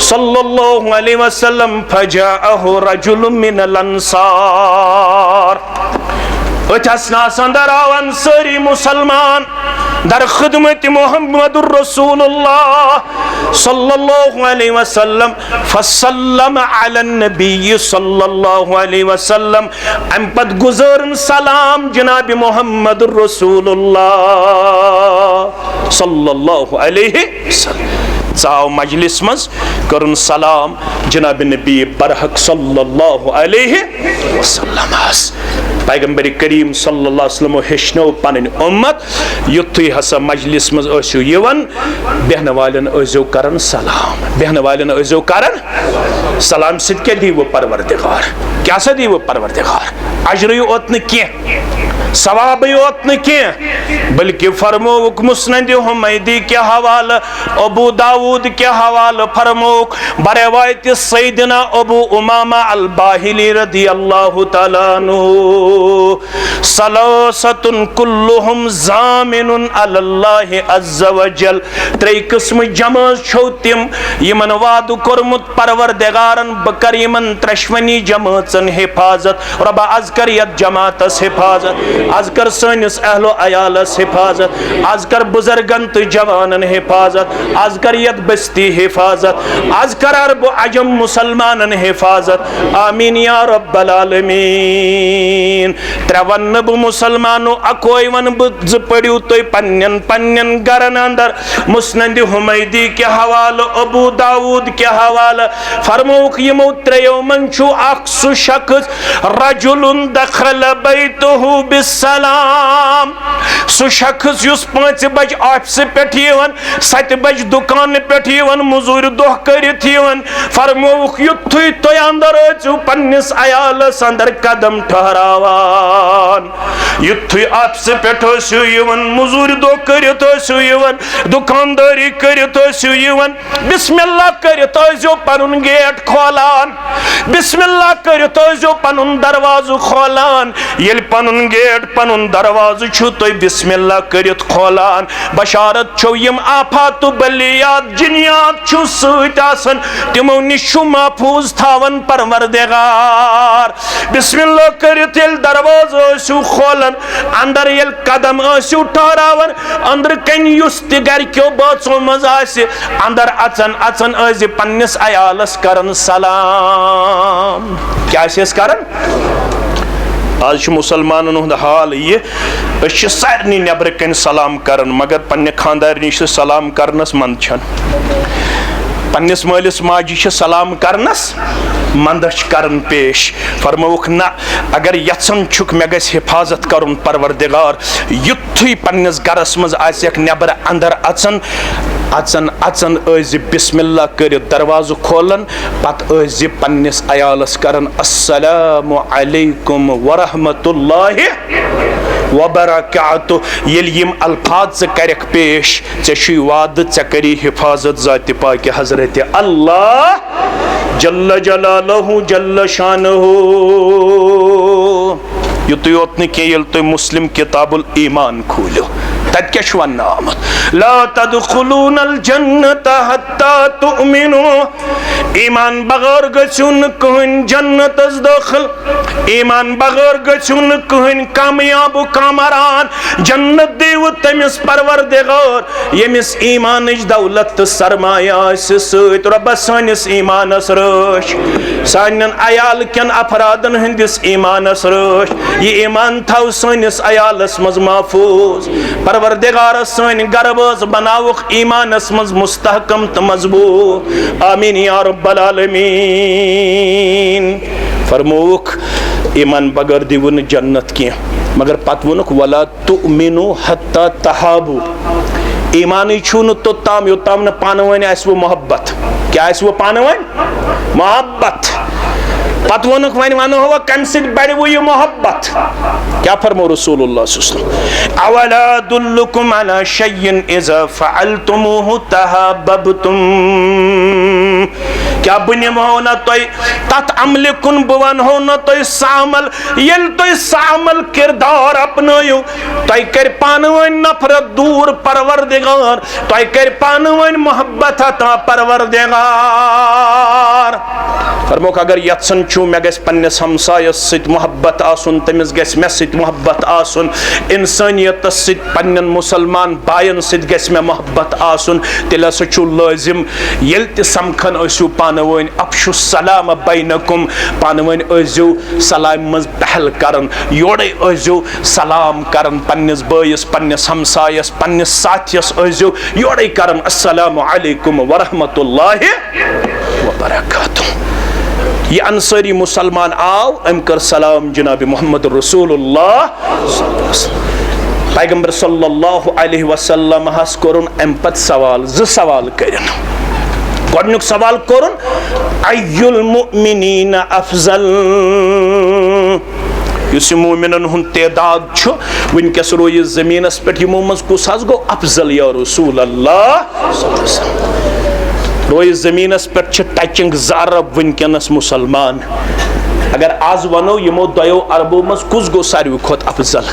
S1: सल्लल्लाहु अलैहि वसल्लम फजाअहु रजुल मिनल अंसार अंदर सारी मुसलमान दर खिदमत मोहम्मद रसूलुल्लाह सल्लल्लाहु अलैहि वसल्लम फसल्लम अला नबी सल्लल्लाहु अलैहि वसल्लम अम पद गुज़रन सलाम जनाब मोहम्मद रसूलुल्लाह सल्लल्लाहु अलैहि वसल्लम चाव मजलिस मज करन सलाम जनाब नबी बरहक सल्लल्लाहु अलैहि वसल्लम पैगंबर करीम सल्लल्लाहु अलैहि वसल्लम हेचनो पन उम्मत युथु हसा मजलिस मज यवन बेहन वालन करन सलाम बेहन वालन करन सलाम सिद क्या दी वो परवरदिगार क्या सा दी वो परवरदिगार अजर ओत न सवाब योत न कह बल्कि फरमोक मुस्नद हुमैदी के हवाले अबू दाऊद के हवाले फरमोक बरवायत सैयदना अबू उमामा अल बाहिली रदियल्लाहु तआला अन्हु सलासतुन कुल्लुहुम ज़ामिनुन अलल्लाहि अज़्ज़ वजल त्रै किस्म जमात छौ तिम यमन वादु कोरमुत परवरदिगारन बकर यमन त्रश्वनी जमातन हिफाजत रब्बा अज़कर यत जमातस हिफाजत अज़कर सनिस अहलो अयालस हिफाजत अज़कर बुजुर्गन तो जवानन हिफाजत अज़कर यत बस्ती हिफाजत अज़कर अरब अजम मुसलमानन हिफाजत आमीन या रब्बल आलमीन त्रवन ब मुसलमानो अकोई वन ज पड़ियो तो पन्नन पन्नन गरन अंदर मुस्नद हुमैदी के हवाले अबू दाऊद के हवाले फरमौक यमो त्रयो मंचु अक्सु शख्स रजुलुन दखल बैतहु बिस्सलाम सु शख्स युस 5 बज ऑफिस पेठ यवन 7 बज दुकान पेठ यवन मजूर दोह करित यवन फरमौक युथुय तो अंदर अचु पन्निस अयालस अंदर कदम ठहरावान युथुय ऑफिस पेठ असु यवन मजूर दोह करित असु यवन दुकानदारी करित असु यवन बिस्मिल्लाह करित असु पनुन गेट खोलान बिस्मिल्लाह करित असु पनुन दरवाजु खोलान येल पनुन गेट पनुन दरवाजु छु तो बिस्मिल्लाह करित खोलान बशारत छो यम आफात बलियात जिनियात छु सत आसन तिमो निश महफूज थावन परवरदिगार बिस्मिल्लाह करित येल दरवाजो असु खोलन अंदर येल कदम असु ठहरावन अंदर कन युस त घर क्यों बाचो मज आसे अंदर अचन अचन अज पन्निस अयालस करन सलाम क्या करन आज मुसलमानन हुंद हाल ये सारे नबर कन सलाम करन मगर पन्ने खानदार निश सलाम करनस मन छन पन्निस मालिस माजी सलाम करनस मंदच करन पेश फरमौक ना अगर यचन छुक मे गस हिफाजत करन परवरदिगार युथुय पन्निस गरस मज आसक नबर अंदर अचन अचन अचन अज बिस्मिल्लाह कर दरवाजु खोलन पत अज पन्निस अयालस करन अस्सलामु अलैकुम वरहमतुल्लाहि वबरकातु यम अल्फाज से करक पेश चे वाद चे करी हिफाजत जाति पाक हजरत अल्लाह जल्ल जलालहु जल्ल शानहु युत योत न यल तुम मुस्लिम किताबुल ईमान खोलो तत क्या वन आमत ला तदखुलूनल जन्नत हत्ता तुमिनु ईमान बगैर गछुन कहन जन्नत दाखिल ईमान बगैर गछुन कहन कामयाब कामरान जन्नत देव तमिस परवरदिगार यमिस ईमान दौलत सरमाया सत रब सानिस ईमानस रश सानन अयाल कन अफरादन हंदिस ईमानस रश ये ईमान थव सानिस अयालस मज महफूज परवरदिगार सन गरबस बनावुक ईमानस मज मुस्तहकम त मजबूत आमीन या रब्बल आलमीन फरमौक ईमान बगर दिवन जन्नत की मगर पत वनुक वला तुमिनु हत्ता तहाबु ईमान छुन तो ताम योताम न पानवन आसवो मोहब्बत क्या आसवो पानवन मोहब्बत पत वनुक वन वनो हो कम से बड़ वो ये मोहब्बत क्या फरमो रसूलुल्लाह सल्लल्लाहु अलैहि वसल्लम अवला दुल्लुकुम अला शय्इन इज़ा फअलतुमुहु तहाब्बतुम क्या बुनिम हो ना तो तत अमल कुन बवन हो ना तो सामल यल तो सामल किरदार अपनायो तो कर पानवन नफरत दूर परवरदिगार तो कर पानवन मोहब्बत अता परवरदिगार फरमोक अगर यत्सन छु मे गस पन्निस हमसायस सित मोहब्बत आसुन तमिस गस मे सित मोहब्बत आसुन इंसानियत सित पन्नन मुसलमान बायन सित गस मे मोहब्बत आसुन तिला छु लाजिम यल त समखन असु पानवन अफशु सलाम बैनकुम पानवन असु सलाम मज पहल करन योड़े असु सलाम करन पन्निस बायस पन्निस हमसायस पन्निस साथियस असु योड़े करन अस्सलामु अलैकुम व रहमतुल्लाहि व बरकातुहू ये अंसारी मुसलमान आओ अम कर सलाम जनाब मोहम्मद रसूलुल्लाह पैगंबर सल्लल्लाहु अलैहि वसल्लम हस कोरुन अम पत सवाल ज सवाल करन गोडनुक सवाल कोरुन अय्युल मुमिनीन अफजल युस मोमिनन हुन तेदाद छु वनकस रोय जमीनस पे यमो मज कुस हज गो अफजल या रसूल अल्लाह रोय जमीनस पे टचिंग ज़रब वनकस मुसलमान अगर आज वनो यमो दयो अरबो मज कुस गो सारी खोत अफजल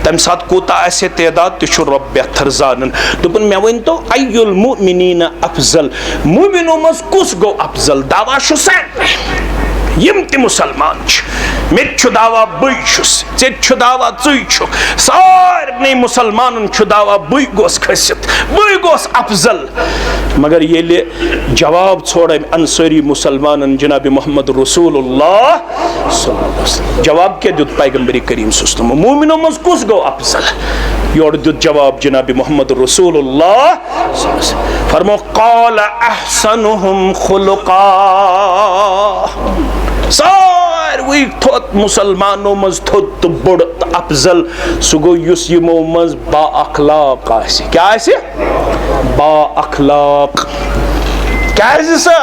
S1: तम सात कोता ऐसे तेदाद तुझ रब बेहतर जानन दोपन मे वन तो अय्युल मुमिनीन अफजल मुमिनो मज कुस गो अफजल दावा शुसैन यम ते मुसलमान मे दावा बे दावा चु सारे मुसलमान दावा बे गोस खसित बे गोस अफजल मगर ये जवाब छोड़ अंसारी मुसलमान जनाब मोहम्मद रसूलुल्लाह जवाब क्या दुत पैगंबरी करीम सुस्तम मोमिनो मज कुस गो अफजल योर दुत जवाब जनाब मोहम्मद रसूलुल्लाह फरमो क़ाल अहसनुहुम खुलुक़ा सारवी थोत मुसलमानों मज थोत तो बड़ अफजल सु गो युस यमो मज बा अखलाक आसे क्या आसे बा अखलाक क्या आसे सा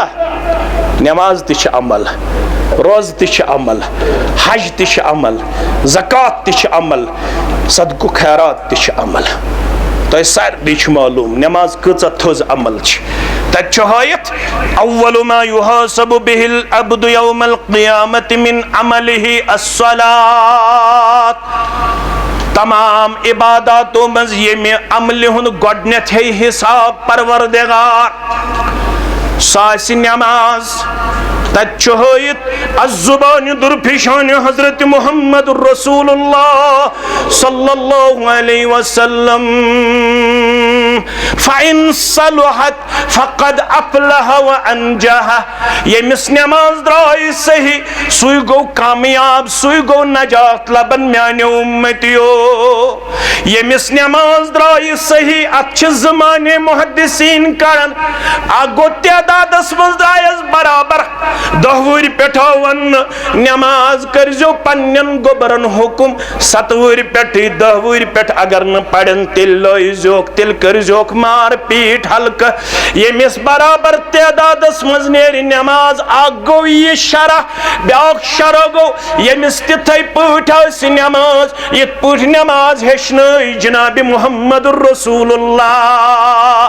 S1: नमाज तिछ अमल रोज तिछ अमल हज तिछ अमल ज़कात तिछ अमल सदक़ो खैरात तिछ अमल तो सारे मालूम नमाज कच थोज अमल तयत अव्वलु मा युहासबु बिहिल अब्दु यौमल क़ियामति मिन अमलिही अस्सलात तमाम इबादतों मज ये अमल हुन गोडनेथ है हिसाब परवरदिगार सासी नमाज तयत अज़्ज़ुबान दुरफिशान हज़रत मोहम्मद रसूलुल्लाह सल्लल्लाहु अलैहि वसल्लम फ़इन सलुहत फ़क़द अफ़लह व अंजह यमिस नमाज द्राय सही सुई गो कामयाब सुई गो नजात लबन म्याने उम्मतियो यमिस नमाज द्राय सही अच्छ ज़माने मुहद्दिसीन करन आगो तदादस मज द्रायस बराबर दहवुर पेठावन नमाज करजो पन्नन गोबरन हुकुम सतवुर पेठ दहवुर पेठ अगर न पड़न तिल लोइजोक तिल करजोक मार पीठ हल्क यमिस बराबर तदादस मज नेरि नमाज आगो ये शरा ब्याक शरा गो यमिस तिथै पठ आसि नमाज इत पठ नमाज हेचनय जनाब मोहम्मद रसूलुल्लाह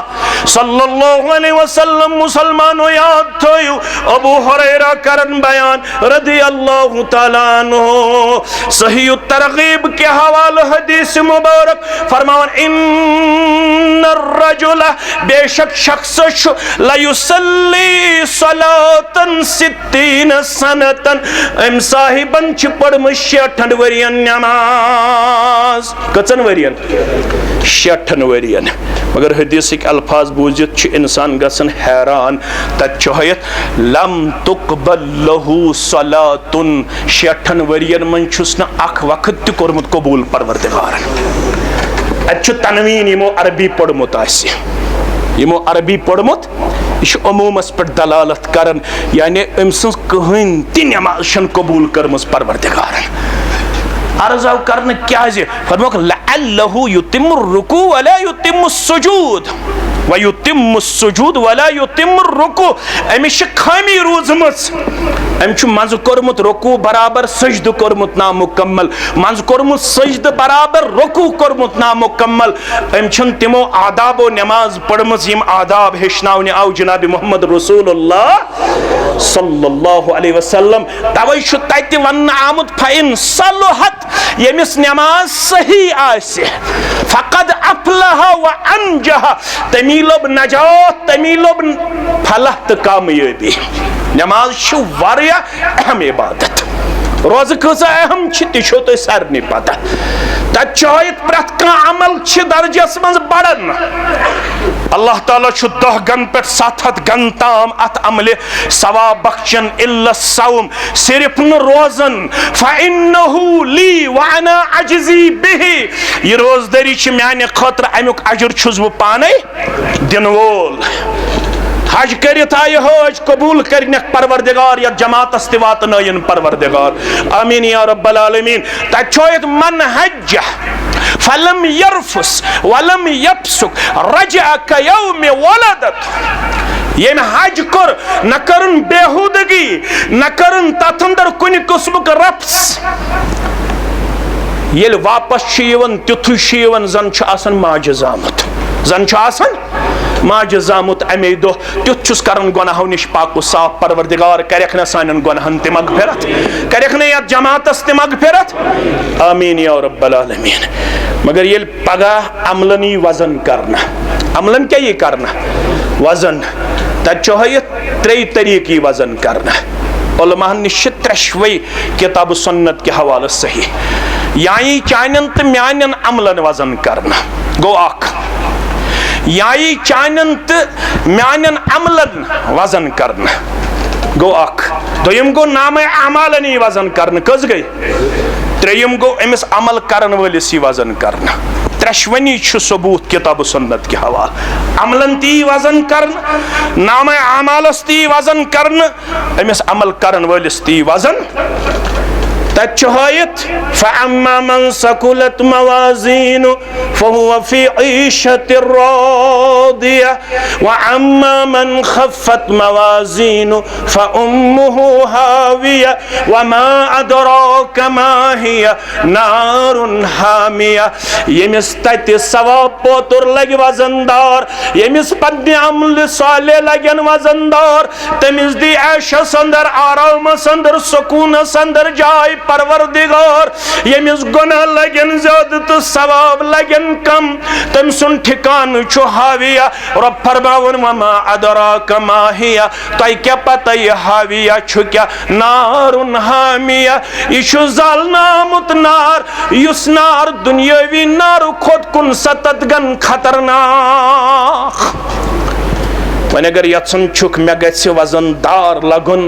S1: सल्लल्लाहु अलैहि वसल्लम मुसलमानो याद थयो अबू हुरैरा करन बयान रदियल्लाहु तआला अन्हु सही तरगीब के हवाले हदीस मुबारक फरमान इन्नर रजुल बेशक शख्स ला युसल्ली सलातन सित्तीन सनतन एम साहिबन छ पढ़म 60 वरियन नमाज कचन वरियन 60 वरियन मगर हदीसिक अल्फाज बूजित छ इंसान गसन हैरान तयत लम तुकबल लहू सलातुन 60 वरियन मन छुस न अख वक्त त कोरमुत कबूल परवरदिगारन अच्छु तनवीन यमो अरबी पढ़मुत आसि यमो अरबी पढ़मुत यह अमूमस पे दलालत करन यानी अम सज कहीं ति नमाज छन कबूल करमस परवरदिगारन अर्ज आव करन क्या फरमोक लअल्लहु युतिम्मु रुकू वला युतिम्मु सुजूद व युतिम्मु सुजूद वला युतिम्मु रुकू अमिश खामी रोजमस अम मज कोरमुत रुकू बराबर सजद कोरमुत ना मुकम्मल मज कोरमुत सजद बराबर रुकू कोरमुत ना मुकम्मल अम तिमो आदाबो नमाज पढ़मस यम आदाब हेचनावने आव जनाब मोहम्मद रसूलुल्लाह सल्लल्लाहु अलैहि वसल्लम तवै छु तति वन आमुत फइन सलुहत यमिस नमाज सही आसे फ़क़द अफ़लह व अंजह तमीलब नजात तमीलब फलाह त कामयाबी नमाज छु वारिया अहम इबादत रोज़ कस अहम छो तो सारे पता तयत प्रत कह अमल दर्जस मज बढ़न अल्लाह ताला 10 गन पे 7 गन ताम अत अमल सवाब बख्शन इल्ला सौम सिर्फ न रोजन फ़इन्नहु ली व अना अजज़ी बिही ये रोजदारी म्याने खतर अमुक अजर छुस बह पाने दिन वोल हज करित आय हज कबूल कर परवरदिगार या जमात वात नयन परवरदिगार आमीन या रब्बल आलमीन तयत मन हज फलम यरफुस वलम यफसुक रजा कयौम वलदत ये हज कर न करन बेहुदगी न करन तथ अंदर कुन किस्मुक रफ्स येल वापस तिथु जन आसन माज जामुत जन आसन माज जामुत अमे दो तुस करन गुनाहों निश पाक साफ परवरदिगार करख न सान गुनाहन ते मगफिरत करख न यत जमातस ते मगफिरत आमीन या रब्बल आलमीन। मगर ये पगह अमलन ही वजन करना, अमलन क्या ये करना वजन तय त्रे तरीके वजन करना उलमा निश त्रेशवे किताब सुन्नत के हवाले सही याई चानन तो म्यान अमलन वजन करना गो अख याई चानन तो म्यान अमलन वजन करना गो अख दोयम गो नाम अमालन ही वजन करना कस गई त्रेयम गो अमिस अमल करन वलिस वजन करना त्रेशवनी सबूत किताब सुन्नत के हवाले अमलन ती वजन करन नाम अमालस ती वजन करन अमिस अमल करन वलिस ती वजन तचहयत फअम्मा मन सकुलत मवाजीनु फहुव फी ईशतिर रादिया व अम्मा मन खफ्फत मवाजीनु फउम्मुहु हाविया व मा अदराका मा हिया नारुन हामिया। यमिस तति सवाब पोतुर लग वजनदार यमिस पन्ने अमल साले लगन वजनदार तमिस दी ऐशा संदर आराम संदर सुकून संदर जाय परवरदिगार यमिस गुनाह लगन ज्यादा तो सवाब लगन कम तम सुन ठिकान छु हाविया रब फरमावन वमा अदराका मा हिया तय क्या पता ये हाविया छु क्या नारुन हामिया इशु जालनामुत नार युस नार दुनियावी नार खुद कुन सतत गन खतरनाक वन अगर यन छुक मे गि वजनदार लगन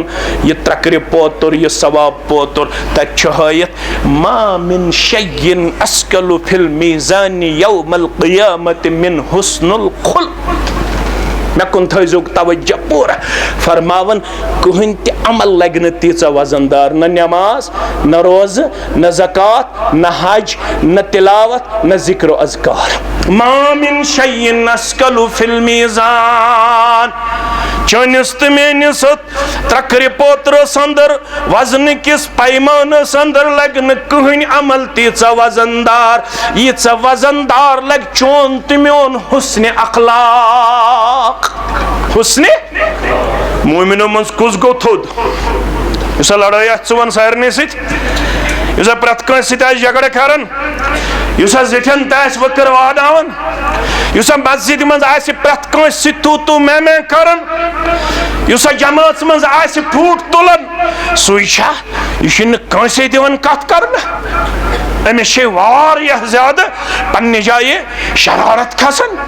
S1: यह त्रक्र पोतुर यह सवाब पोतुर तयत मा मिन शय्इन अस्कलु फिल मीज़ान यौमल क़ियामत मिन हुस्नुल खुल्क़। मे कुन थो तवज्जो पूरा फरमावन कहन ते अमल लग न तीचा वजनदार न नमाज न रोज न ज़कात न हज न तिलावत न जिक्र अज़कार मा मिन शय्इन अस्कलु फिल मीज़ान चनिस तो मेनिस त्रक्र पोत्र संदर वजन किस पैमान संदर लग न कहन अमल तीचा वजनदार यीचा वजनदार लग चोन तो मोन हुस्न अखलाक हुस्न मोमिनो मज कुस गो थोद इस लड़ाई वन सारे सत प्रत कस झगड़ करान जिठन तस वक्र वादावन मस्जिद मज प्रत कस तू तू मैं करान जमात मज फूट तुलान सह कंस दिवान कत कर अमिस ज्यादा पन्ने जाए शरारत खसान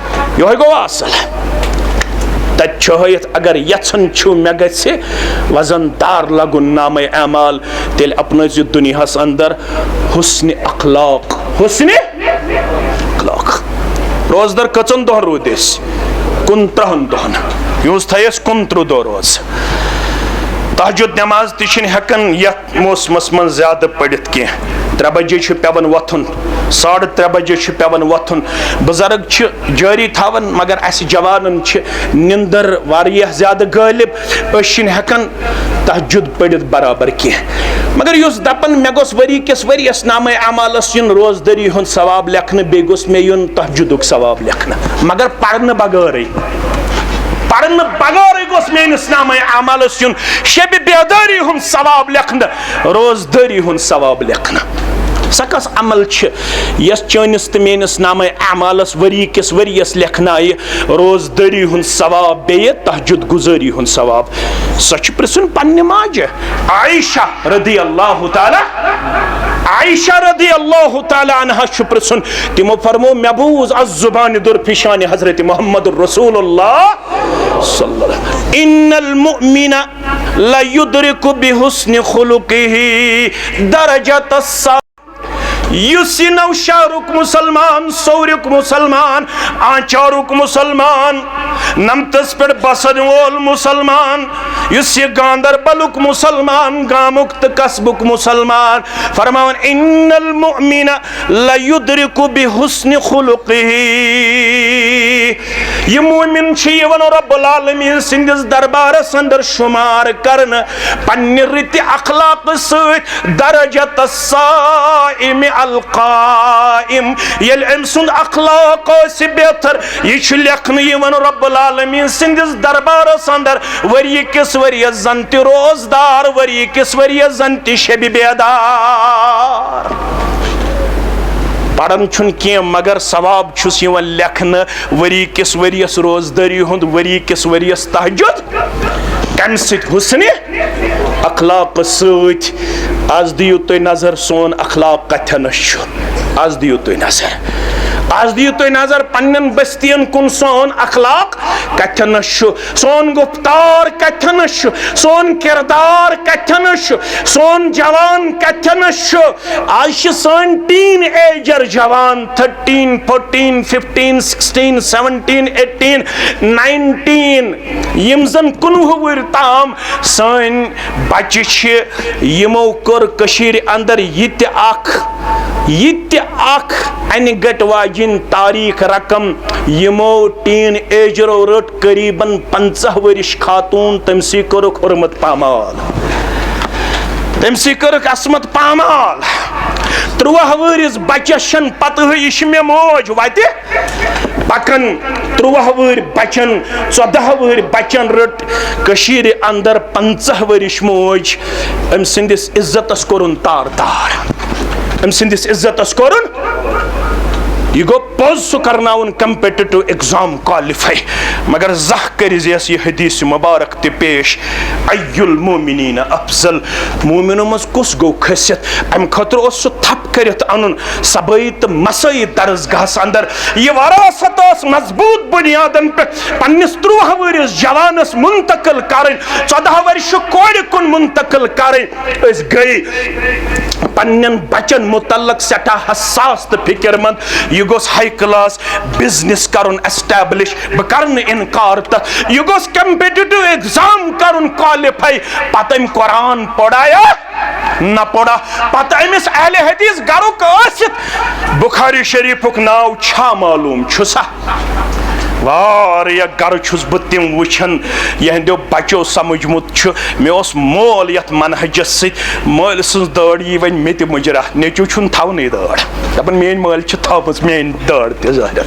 S1: यह गो असल तयत अगर यन मे गि वजनदार लगुन नाम अमाल तेल अपन दुनियास अंदर हुस्न अखलाक हुस्न अखलाक। रोजदर कचन दोहन रूदिस 29 दोहन यूस थयस 29 दो रोज तहज्जुद नमाज तन हेकन यथ मौसमस मन ज्यादा पढ़ित कह 3 बजे पेवन वथुन 3:30 बजे पेवन वथुन बुजुर्ग जारी थावन मगर अस जवानन निंदर वारिया ज्यादा गालिब हेकन तहज्जुद पढ़ित बराबर कह मगर युस दपन मे गोस वरी किस वरियस नाम अमालस युन रोजदरी हुन सवाब लेखन बे गोस मे युन तहज्जुदुक सवाब लेखन मगर पढ़न बगैर पढ़न बगैर गोस मेनिस नाम अमालस युन शब बेदारी हुन सवाब लेखन रोजदरी हुन सवाब लेखन सकस अमल यस चनिस तो मेनिस नाम अमालस वरी किस वरियस लेखन रोजदरी हुन सवाब बे तहज्जुद गुजारी हुन सवाब सच प्रिसन पन्ने माज आयशा रदी अल्लाह ताला आयशा रदी अल्लाह ताला अन्हा प्रिसन तिमो फरमो मे बूज अज जुबान दुरफिशान हजरत मोहम्मद रसूलुल्लाह सल्लल्लाहु इन्नल मुमिना ला युद्रिकु बिहुस्नि खुलुकिही दरजतस युसी नौशारुक मुसलमान सौरुक मुसलमान आचारुक मुसलमान नमतस पे बसन वोल मुसलमान युसी गांदरबलुक मुसलमान गामुक्त कस्बुक मुसलमान फरमान इन्नल मुमिना ला युद्रिकु बिहुस्नि खुलुकिही ये मोमिन यवन रब्बुल आलमीन सिंदिस दरबार अंदर शुमार करन पन्ने रिति अखलाक सत दरजत साइम अल-क़ाइम येल अम सुंद अखलाक से बेहतर यह लेखन यवन रब्बुल आलमीन सिंदिस दरबारस अंदर वरी किस वरी जन त रोजदार वरी किस वरी जन त शब बेदार पढ़न छुन कह मगर सवाब छुस यवन लेखन वरी किस वरियस रोजदारी हुंद वरी किस वरियस तहज्जुद कम सित हुस्न अखलाक सत आज दियो तुम नजर सोन अखलाक कथनस आज दियो तुम नजर आज दियो तुम नजर पन्न बस्तियन कुन सोन अखलाक कथनस सोन गुफ्तार कथनस सोन किरदार कथनस सोन जवान कथनस आज सन टीन एजर जवान 13 14 15 16 17 18 19 यम जन 19 ताम सन बच्चे यमो कर कशीर अंदर यित अख अन गट वाजिन तारीख रकम यमो टीन एजरो रट करीबन 50 वरिश खातून तमसी करुक हुरमत पामाल तमसी करुक असमत पामाल 13 वरिस बचन पत यह मे मौज वत पकन 13 वर बचन 14 वर बचन रट कशीर अंदर 50 वरिश मौज अम सिंदिस इज्जतस कोरुन तार तार अम सिंदिस इज्जतस कोरुन यह गो पोज सह करनाउन कंपिटिटिव एग्जाम क्वालिफाई मगर जह कर यह हदीस मुबारक ते पेश अय्युल मोमिनीन अफजल मोमिनो मज कुस गो खसियत अम खतर सह थप करित अन सबई तो मसई दरसगाह अंदर यह वरासत मजबूत बुनियादन पे पन्निस 13 वरिस जवानस मुंतकिल कर 14 वर्ष कोड़ कुन मुंतकिल कर गई पन्न बचन मुतल्लक सठा हसास तो फिक्रमंद यह गोस हाई क्लास बिजनेस करन एस्टैब्लिश बह कर इनकार तथ यह गोस कंपिटिटिव एग्जाम करन क्वालिफाई पतम कुरान पढ़ाया न पढ़ा पत अमिस अहले हदीस गरुक बुखारी शरीफुक नाव छा मालूम छुसा वारिया गर छुस बह तिम वुछन यहंदो बचो समझमुत मे मोल यथ मनहजस सत मल सज दड़ यी वन मे मुजरा नेचू छुन थवन दड़ दपन मेन मल थवस मेन दड़ त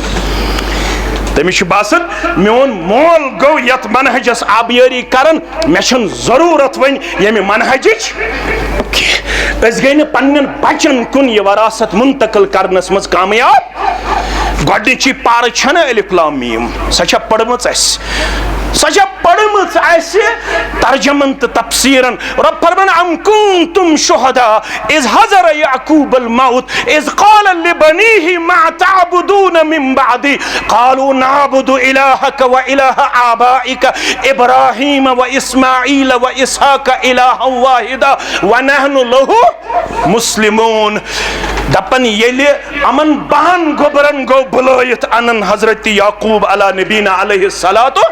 S1: तमिस बासन मोन मोल गो यथ मनहजस आबियारी करन मे छन जरूरत वन यमि मनहजिच गई न पन्न बचन कुन यह वरासत मुंतकिल करनस मज कामयाब गोडनिची पार छन अलिफ लाम मीम सचा पढ़मच सचा पढ़मच तर्जमन तो तफसीरन रब फरमान अम कुंतुम शुहदा इज हज़र याकूब अल मौत इज क़ाल लिबनीहि मा तअबुदून मिन बअदी क़ालू नअबुदु इलाहक व इलाह आबाइक इब्राहीम व इस्माईल व इसहाक इलाहन वाहिदा व नहनु लहु मुस्लिमून दपन येले अमन बहन गोबरन गो बुलायत अनन हजरत याकूब अला नबीना अलैहि सलातो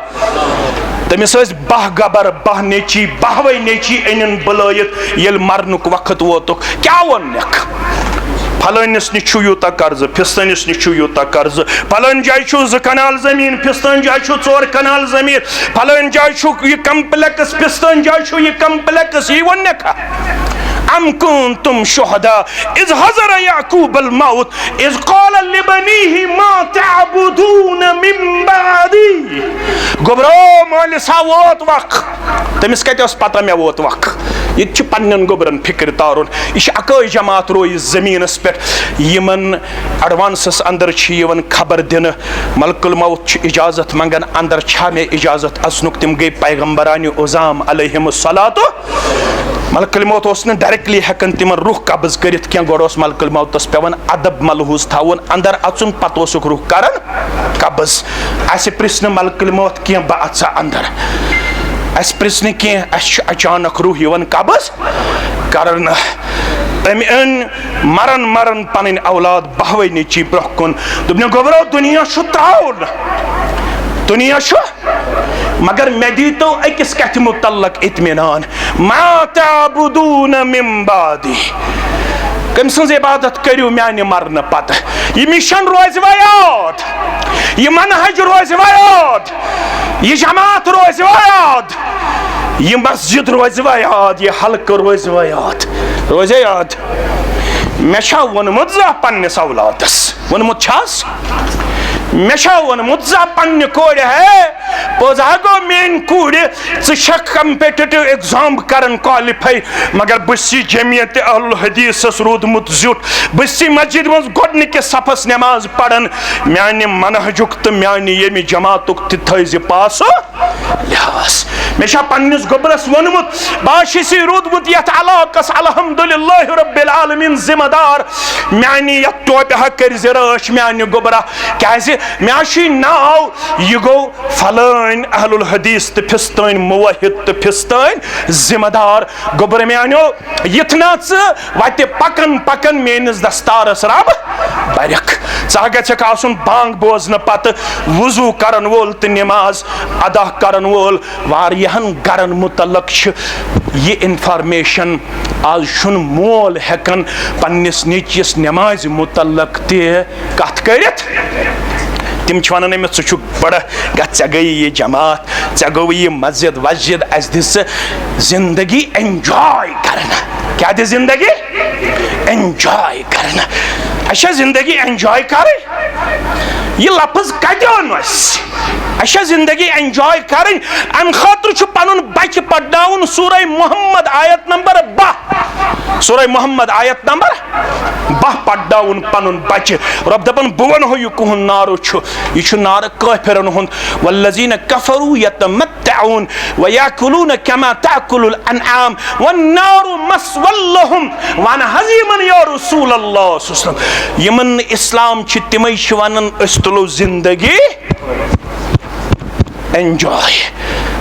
S1: तमिस बह गबर बह नेची बहवे नेची अन बुलायत येल मरनुक वक्त वोतुक क्या वोनक फलानिस निश यूता कर्ज फिस्तनिस निश यूता कर्ज फलान जाय 2 कनाल जमीन फिस्तन जाय 4 कनाल जमीन फलान जाय यह कम्प्लेक्स फिस्तन जाय यह कम्प्लेक्स यह वोनक अम कुंतुम शुहदा इज हज़र याकूब अल मौत इज क़ाल लिबनीहि मा तअबुदून मिन बअदी गोबरो मोलिसा वोत वक तमिस कत पता मे वोत वक यह पन्न गोबरन फिक्र तारुन यह अकई जमात रोय जमीनस पे यमन एडवांसस अंदर खबर दिन मलकुल मौत इजाजत मंगन अंदर छा मे इजाजत अचनुक तिम गई पैगंबरान उज़ाम अलैहिमुस्सलातो मलकुल मौत डायरेक्टली हेकन तिम रुख कब्ज कर गोड़ मलकुल मौतस पेवन अदब मलहूज थवन अंदर अचुन पत रुख कर कब्ज अस प्रिस्न मलकुल मौत कह बह अचा अंदर अस प्रिस्न कह अचानक रूह यवन कब्ज कर तम अन मरन मरन पन औलाद बहवे नीची ब्रोह कुन दोपन गोबरो दुनिया त्राउन दुनिया मगर मे दीतो अकिस कथ मुतल्लक इत्मीनान मा तअबुदून मिन बादी कम सज इबादत करियो म्यान मरन पत यह मिशन रोज याद यह मनहज रोज याद यह जमात रोज याद यह मस्जिद रोज याद यह हल्क रोज याद मेशा वनमुत जा पन्निस औलादस वनमुत छास मेशा वनमुत जा पन्ने कोड़ है पोजा गो मेन कूड़ षक कंपेटिटिव एग्जाम करन क्वालिफाई मगर बसी जमियत अहल हदीस रूदमुत जुट बसी मस्जिद मज गोडनिक सफस नमाज पढ़न म्यान मनहजुक तो म्यान यमि जमातुक थज पासो लिहाज मेशा पन्निस गोबरस वनमुत बाशिसी रूदमुत यथ अलाकस अल्हम्दुलिल्लाह रब्बिल आलमीन जिम्मेदार म्यान यथ तोबह कर जराश म्यान गोबरा कैसे म्याशी नाव यह गो फलान अहलुल हदीस तो फिस्तान मुवहिद तो फिस्तान जिम्मेदार गोबर म्यानो यथना वत पकन पकन मेनिस दस्तारस रब बरख ग आसन बांग बोजन पत वजू करन वोल तो नमाज अदा करन वोल वारियाहन गरन मुतलक यह इंफॉर्मेशन आज शुन मोल हेकन पन्निस नीचिस नमाज मुतलक कथ करित तिम वन अमिस छु बड़ गे गई ये जमात ऐ गो ये मस्जिद वस्जिद अस दिस जिंदगी एंजॉय करना क्या दि जिंदगी एंजॉय करना अच्छा जिंदगी एंजॉय कर यह लफ्ज कतन अच्छा जिंदगी एंजॉय कर अम खतर पन बच पढ़न सूरह मोहम्मद आयत नंबर 10 सूरह मोहम्मद आयत नंबर 10 पढ़न पन बच रब दपन बह वनो यह कुहन नारो यह नार काफिरन हुंद वल्लज़ीन कफरू यतमत्तऊन व याकुलून कमा ताकुलुल अनआम वन्नारु मस्वल लहुम वन हज़ीमन या रसूलल्लाह यमन इस्लाम तिमै वनन अस तुलो जिंदगी एंजॉय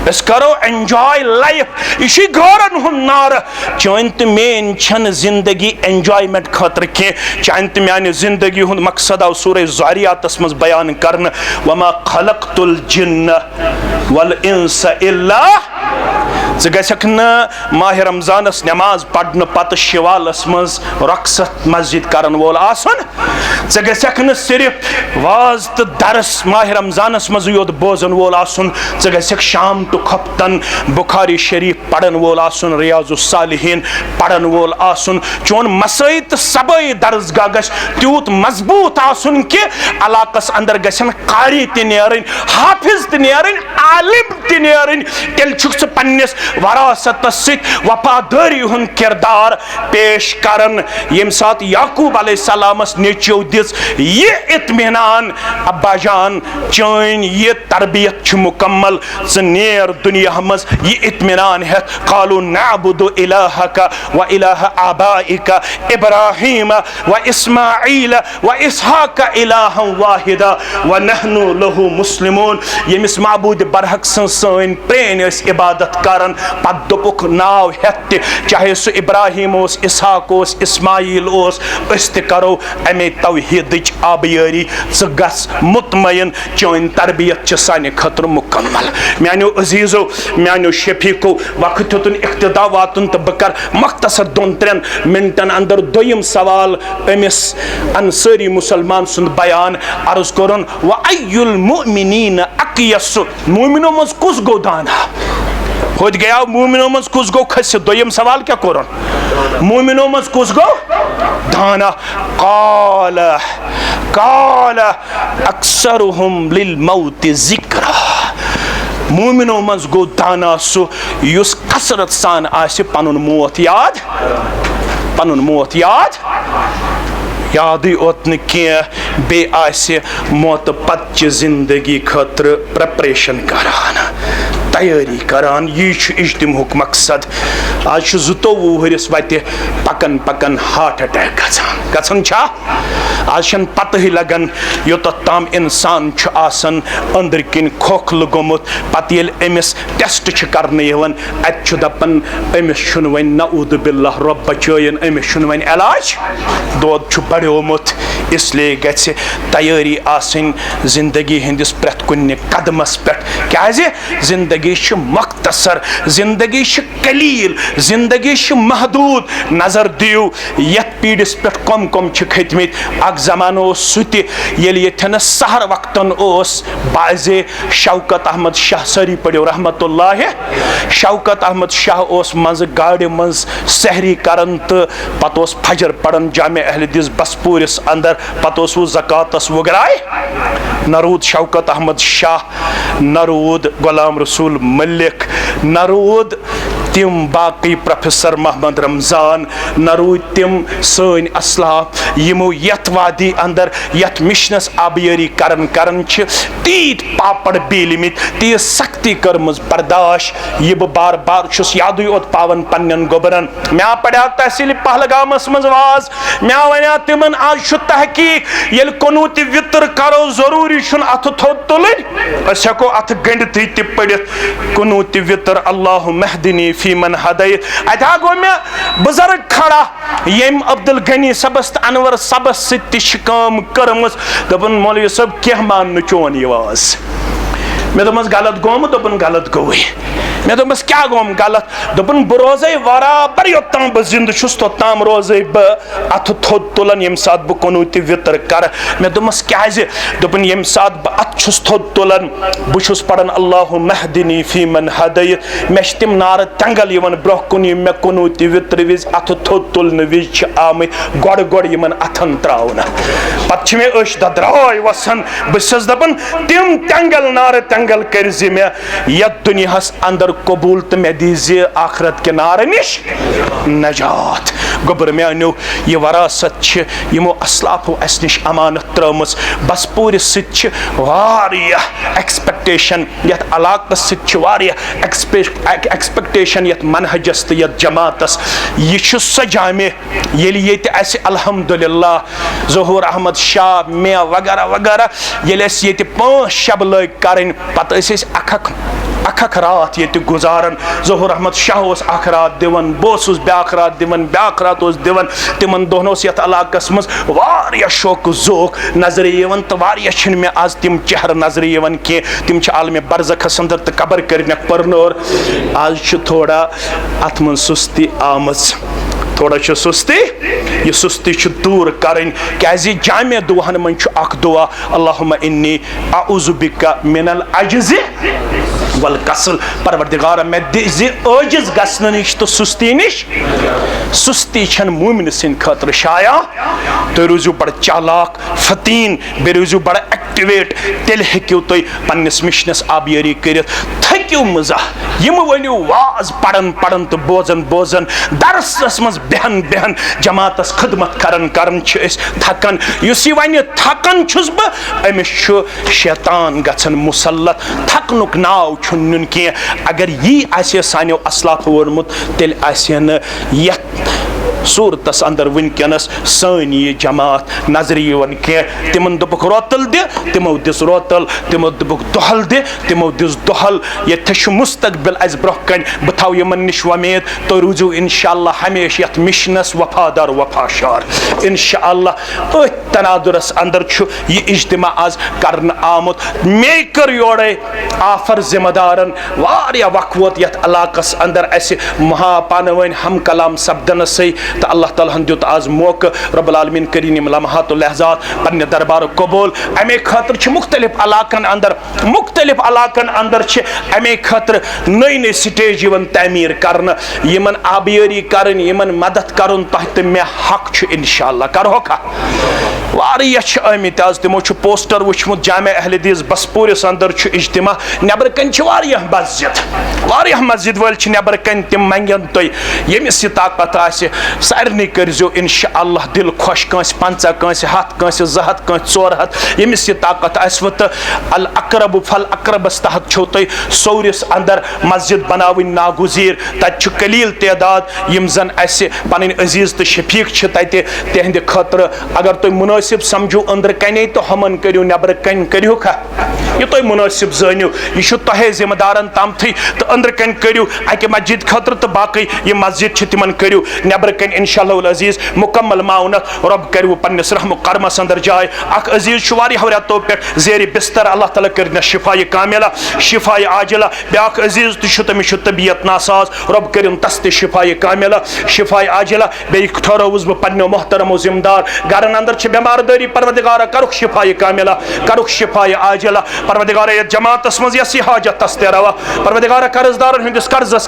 S1: अस करो एंजॉय लाइफ यह गौरन हुन नार चान तो मेन छन जिंदगी एंजॉयमेंट खतर कह चान तो म्यान जिंदगी हुंद मकसद आव सूरह ज़ारियातस मज बयान करन वमा खलक़तुल जिन्न वल इंस इल्ला गक न माह रमजानस नमाज पढ़न पत शिवालस मज रक्सत मस्जिद करन वोल आसन गक न सिर्फ वाज तो दरस माह रमजानस मज योत बोजन वोल आसन गक शाम तो खपतन बुखारी शरीफ पढ़न वोल आसन रियाजुस सालिहीन पढ़न वोल आसन चोन मसई तो सबई दरसगाह गश त्यूत मजबूत आसन कि अलाकस अंदर गशन कारी ते नेरन हाफिज ते नेरन आलिम ते नेरन तेल छुक पन्निस वरासत वफादारी हुन किरदार पेश करन यम सात याकूब अलैहिस्सलामस नेचो दिस ये इत्मीनान अब्बा जान चान ये तरबियत छु मुकम्मल स नेर दुनिया मज ये इत्मीनान है कालू नाबुदु इलाहका व इलाह आबाइका इब्राहीम व इस्माईल व इसहाक इलाहन वाहिदा व नहनु लहु मुस्लिमून यमिस माबूद बरहक सन प्रेन इबादत करन पत दोपुक नाव हेत चाहे सु इब्राहिम ओस इसहाक ओस इस्माइल ओस अस त करो अमे तौहीदिच आबियारी स गस मुतमयन चोन तरबियत च साने खतर मुकम्मल म्यानो अजीजो म्यानो शफीको वक्त तुन इक्तदा वातुन त बकर मख्तसर 2-3 मिनटन अंदर दोयम सवाल अमिस अंसारी मुसलमान सुन बयान अर्ज करन व अय्युल मुमिनीन अकियस मुमिनो मज कुस गो दाना होत गया मुमिनो मज कुस गो खस दोयम सवाल क्या करन मुमिनो मज कुस गो दाना काल काल अक्सरुहुम लिल मौत जिक्रा मुमिनो मज गो दाना सु युस कसरत सान आसे पनुन मौत याद पनुन मौत याद याद ओत न बे आसे मौत पत जिंदगी खतर प्रिपरेशन करान तैयारी करान यह इज्तिमाउक मकसद आज 22 वरिस वत पकन पकन हार्ट अटैक गछन आज पत ही लगन योत ताम इंसान आसन अंदर किन खोखल गोमुत पत येल अमिस टेस्ट करने अत दपन अमिस वन नऊद बिल्लाह रब बचयन अमिस वन इलाज दोद बड़ोमुत इसलिए गछि तैयारी आसिन जिंदगी हिंदिस प्रत कुन्ने कदमस पेट क्याज जिंदगी छ मख्तसर, जिंदगी छ कलील, जिंदगी छ महदूद। नजर दियो यत पीड़िस पेट कम कम छ खतमित। अक जमान ओस सुति येल यथन सहर वक्तन ओस बाजे शौकत अहमद शाह सरी पड़ो रहमतुल्लाह। शौकत अहमद शाह ओस मज गाड़ी मज सहरी करन तो पत ओस फजर पड़न जामे अहल हदीस बसपूरिस अंदर, पत ओस वो ज़कातस वगराय। नरूद शौकत अहमद शाह, नरूद गुलाम रसूल मलिक, नरूद तिम बाकी प्रोफेसर मोहम्मद रमजान, नरूद तिम सन असलाफ यमो यथ वादी अंदर यथ मिशनस आबियरी करन करन छ तीत पापड़ बेलिमित, तीत सख्ती करमज बर्दाश्त। ये बार बार छुस याद योत पावन पन्नन गोबरन। मैं पढ़ा तहसील पहलगामस मज वाज, मैं वना तिमन आज छु तहकीक येल कुनूत वितर करो जरूरी छुन अथ थोद तुलिन अस हको अथ गंडत ति पड़ित कुनूत वितर अल्लाहु महदिनी फी मन हदैत। अथा गो मैं बुजुर्ग खड़ा यम अब्दुल गनी सबस अनवर सबस सित काम करमस दपन मौलवी सब क्या मान चोन यवाज। मे दोपस गलत गोम, दोपन गलत गोई। मे दोपस क्या गोम गलत, दोपन बह रोजे बराबर योत्ताम बह जिंद छुस तोत्ताम रोजे बह अथ थोद तुलन यम सात बह कुनूत वितर कर। मे दोपस क्याज, दोपन यम सात बह अथ छुस थोद तुलन बह छुस पढ़न अल्लाहु महदिनी फी मन हदैत। मे तिम नार तंगल यमन ब्रोह कुन मे कुनूत वितर विज अथ थोद तुलन विज आमत गोड़ गोड़ यमन अथन त्रावन। पत मे अश दद्राय वसन बस दपन तिम तंगल नार तंगल कर मे यत दुनियास अंदर कबूल तो मे दीजे आखरत के नार निश नजात। गोबर मे अनो ये वरासत यमो असलाफो अस निश अमानत त्रमस बस पूरे सित एक्सपेक्टेशन यत अलाकस सित एक्सपेक्टेशन यत मनहजस तो यत जमातस ये सह जामे ये अल्हम्दुलिल्लाह ज़हूर अहमद शाह मे वगैरह वगैरह ये 5 शब लग कर पत अख रात ये गुजारन। ज़हूर अहमद शाह उस अख रात दिवन, बोस ब्याख रात दिवन, ब्याख रात उस दिवन। तिमन दोनों यथ इलाकस मज वारिया शौक ज़ोक नजर यवन तो वारिया छिन मे आज तिम चेहर नजर यवन के तिम छ आलम बरज़खस अंदर तो कबर कर पर्नोर। आज छ थोड़ा अथ मन सुस्ती आमज, थोड़ा सुस्ती, ये सुस्ती दूर करें क्या जामे दुआन मन अख दुआ अल्लाहुम्मा इन्नी अऊज़ु बिका मिनल अज्ज़ि वल कसल। परवरदिगार मैं दिज़ अजिज़ गसन निश तो सुस्ती निश। सुस्ती छन मोमिन सिंद खतर शाया। तो रूजू बड़ चालाक फतीन, बे रूजू बड़ एक्टिवेट, तेल हेक्यू तो पन्निस मिशनस आबियरी करित थक्यू मजा यम वनु वाज पढ़न पढ़न तो बोजन बोजन दरसस मज बेहन बेहन जमातस खिदमत करन करन थकन। युस वन थकन छुस बह अमिस शैतान गछन मुसल्लत। थकनुक नाव छुन के अगर यी आसे सानियो असलाफ वोनमुत तेल आसे न यत सूरतस अंदर वनकनस सन ये जमात नजर यवन के। तिमन दोपक रोतल दे, तिमो दिस रोतल, तिमो दोपक दोहल दे, तिमो दिस दोहल। ये थश मुस्तकबिल अज ब्रोह कन बह थव यमन निश वमेद। तो रूजू इंशाअल्लाह हमेश यत मिशनस वफादार वफाशार इंशाअल्लाह। अथ तनादुरस अंदर छु ये इज्तिमा आज करन आमुत। मे कर योड़े आफर जिम्मेदारन वारिया वक्त वोत यत इलाकस अंदर ऐसे महापानवन हम कलाम सब्दन से तो अल्लाह ताला दित आज मौका। रब्बुल आलमीन करीन लम्हातुल लहज़ात पन्ने दरबार कबूल। अमे खतर मुख्तलिफ इलाकन अंदर अमे खतर नई नई स्टेज यवन तमीर करन यमन आबियरी करन यमन मदद करन तह मे हक इंशाअल्लाह करो खा। वारिया आमित आज तिमो पोस्टर वुचमुत जामे अहल हदीस बसपूरिस अंदर इज्तिमा। नबर कन वारिया मस्जिद वाल नबर कन तिम मंगन तुम यमिस यह ताकत आसे सारे करजो इंशाअल्लाह दिल खुश कंस 50 कंस 100 कंस 200 कंस 400 यमिस यह ताकत आसव तो अल अकरब फल अकरबस तहत छो तुम सौरिस अंदर मस्जिद बनावन नागुजीर। तत कलील तादाद यम जन पन अजीज तो शफीक तत तिहंद खतर अगर तुम मुनासिब समझो अंदर कने तो हमन करो नबर कन करो खा। यह तुम मुनासिब जानो यह तह जिम्मेदारन तम थी तो अंदर कन करो अकि मस्जिद खतर तो बाकी ये मस्जिद तिमन करो नबर कन इंशाअल्लाह अजीज मुकम्मल माउनत रब करू पन्निस रहम करमस अंदर जाए अख अजीज वारियाह रेतो पे जेर बिस्तर अल्लाह ताला कर शिफाए कामिला शिफाए आजिला ब्याक अजीज तमिस तबीयत नासाज रब कर तस शिफाए कामिला शिफाए आजिला बे ठहरोस बह पन्नो मोहतरमो जिम्मेदार गरन अंदर बेमारदारी परवरदिगार करुख शिफाए कामिला करुख शिफाए आजिला परवरदिगार जमातस मज यह हाजत तस ते रवा परवरदिगार कर्जदारन हंदिस कर्जस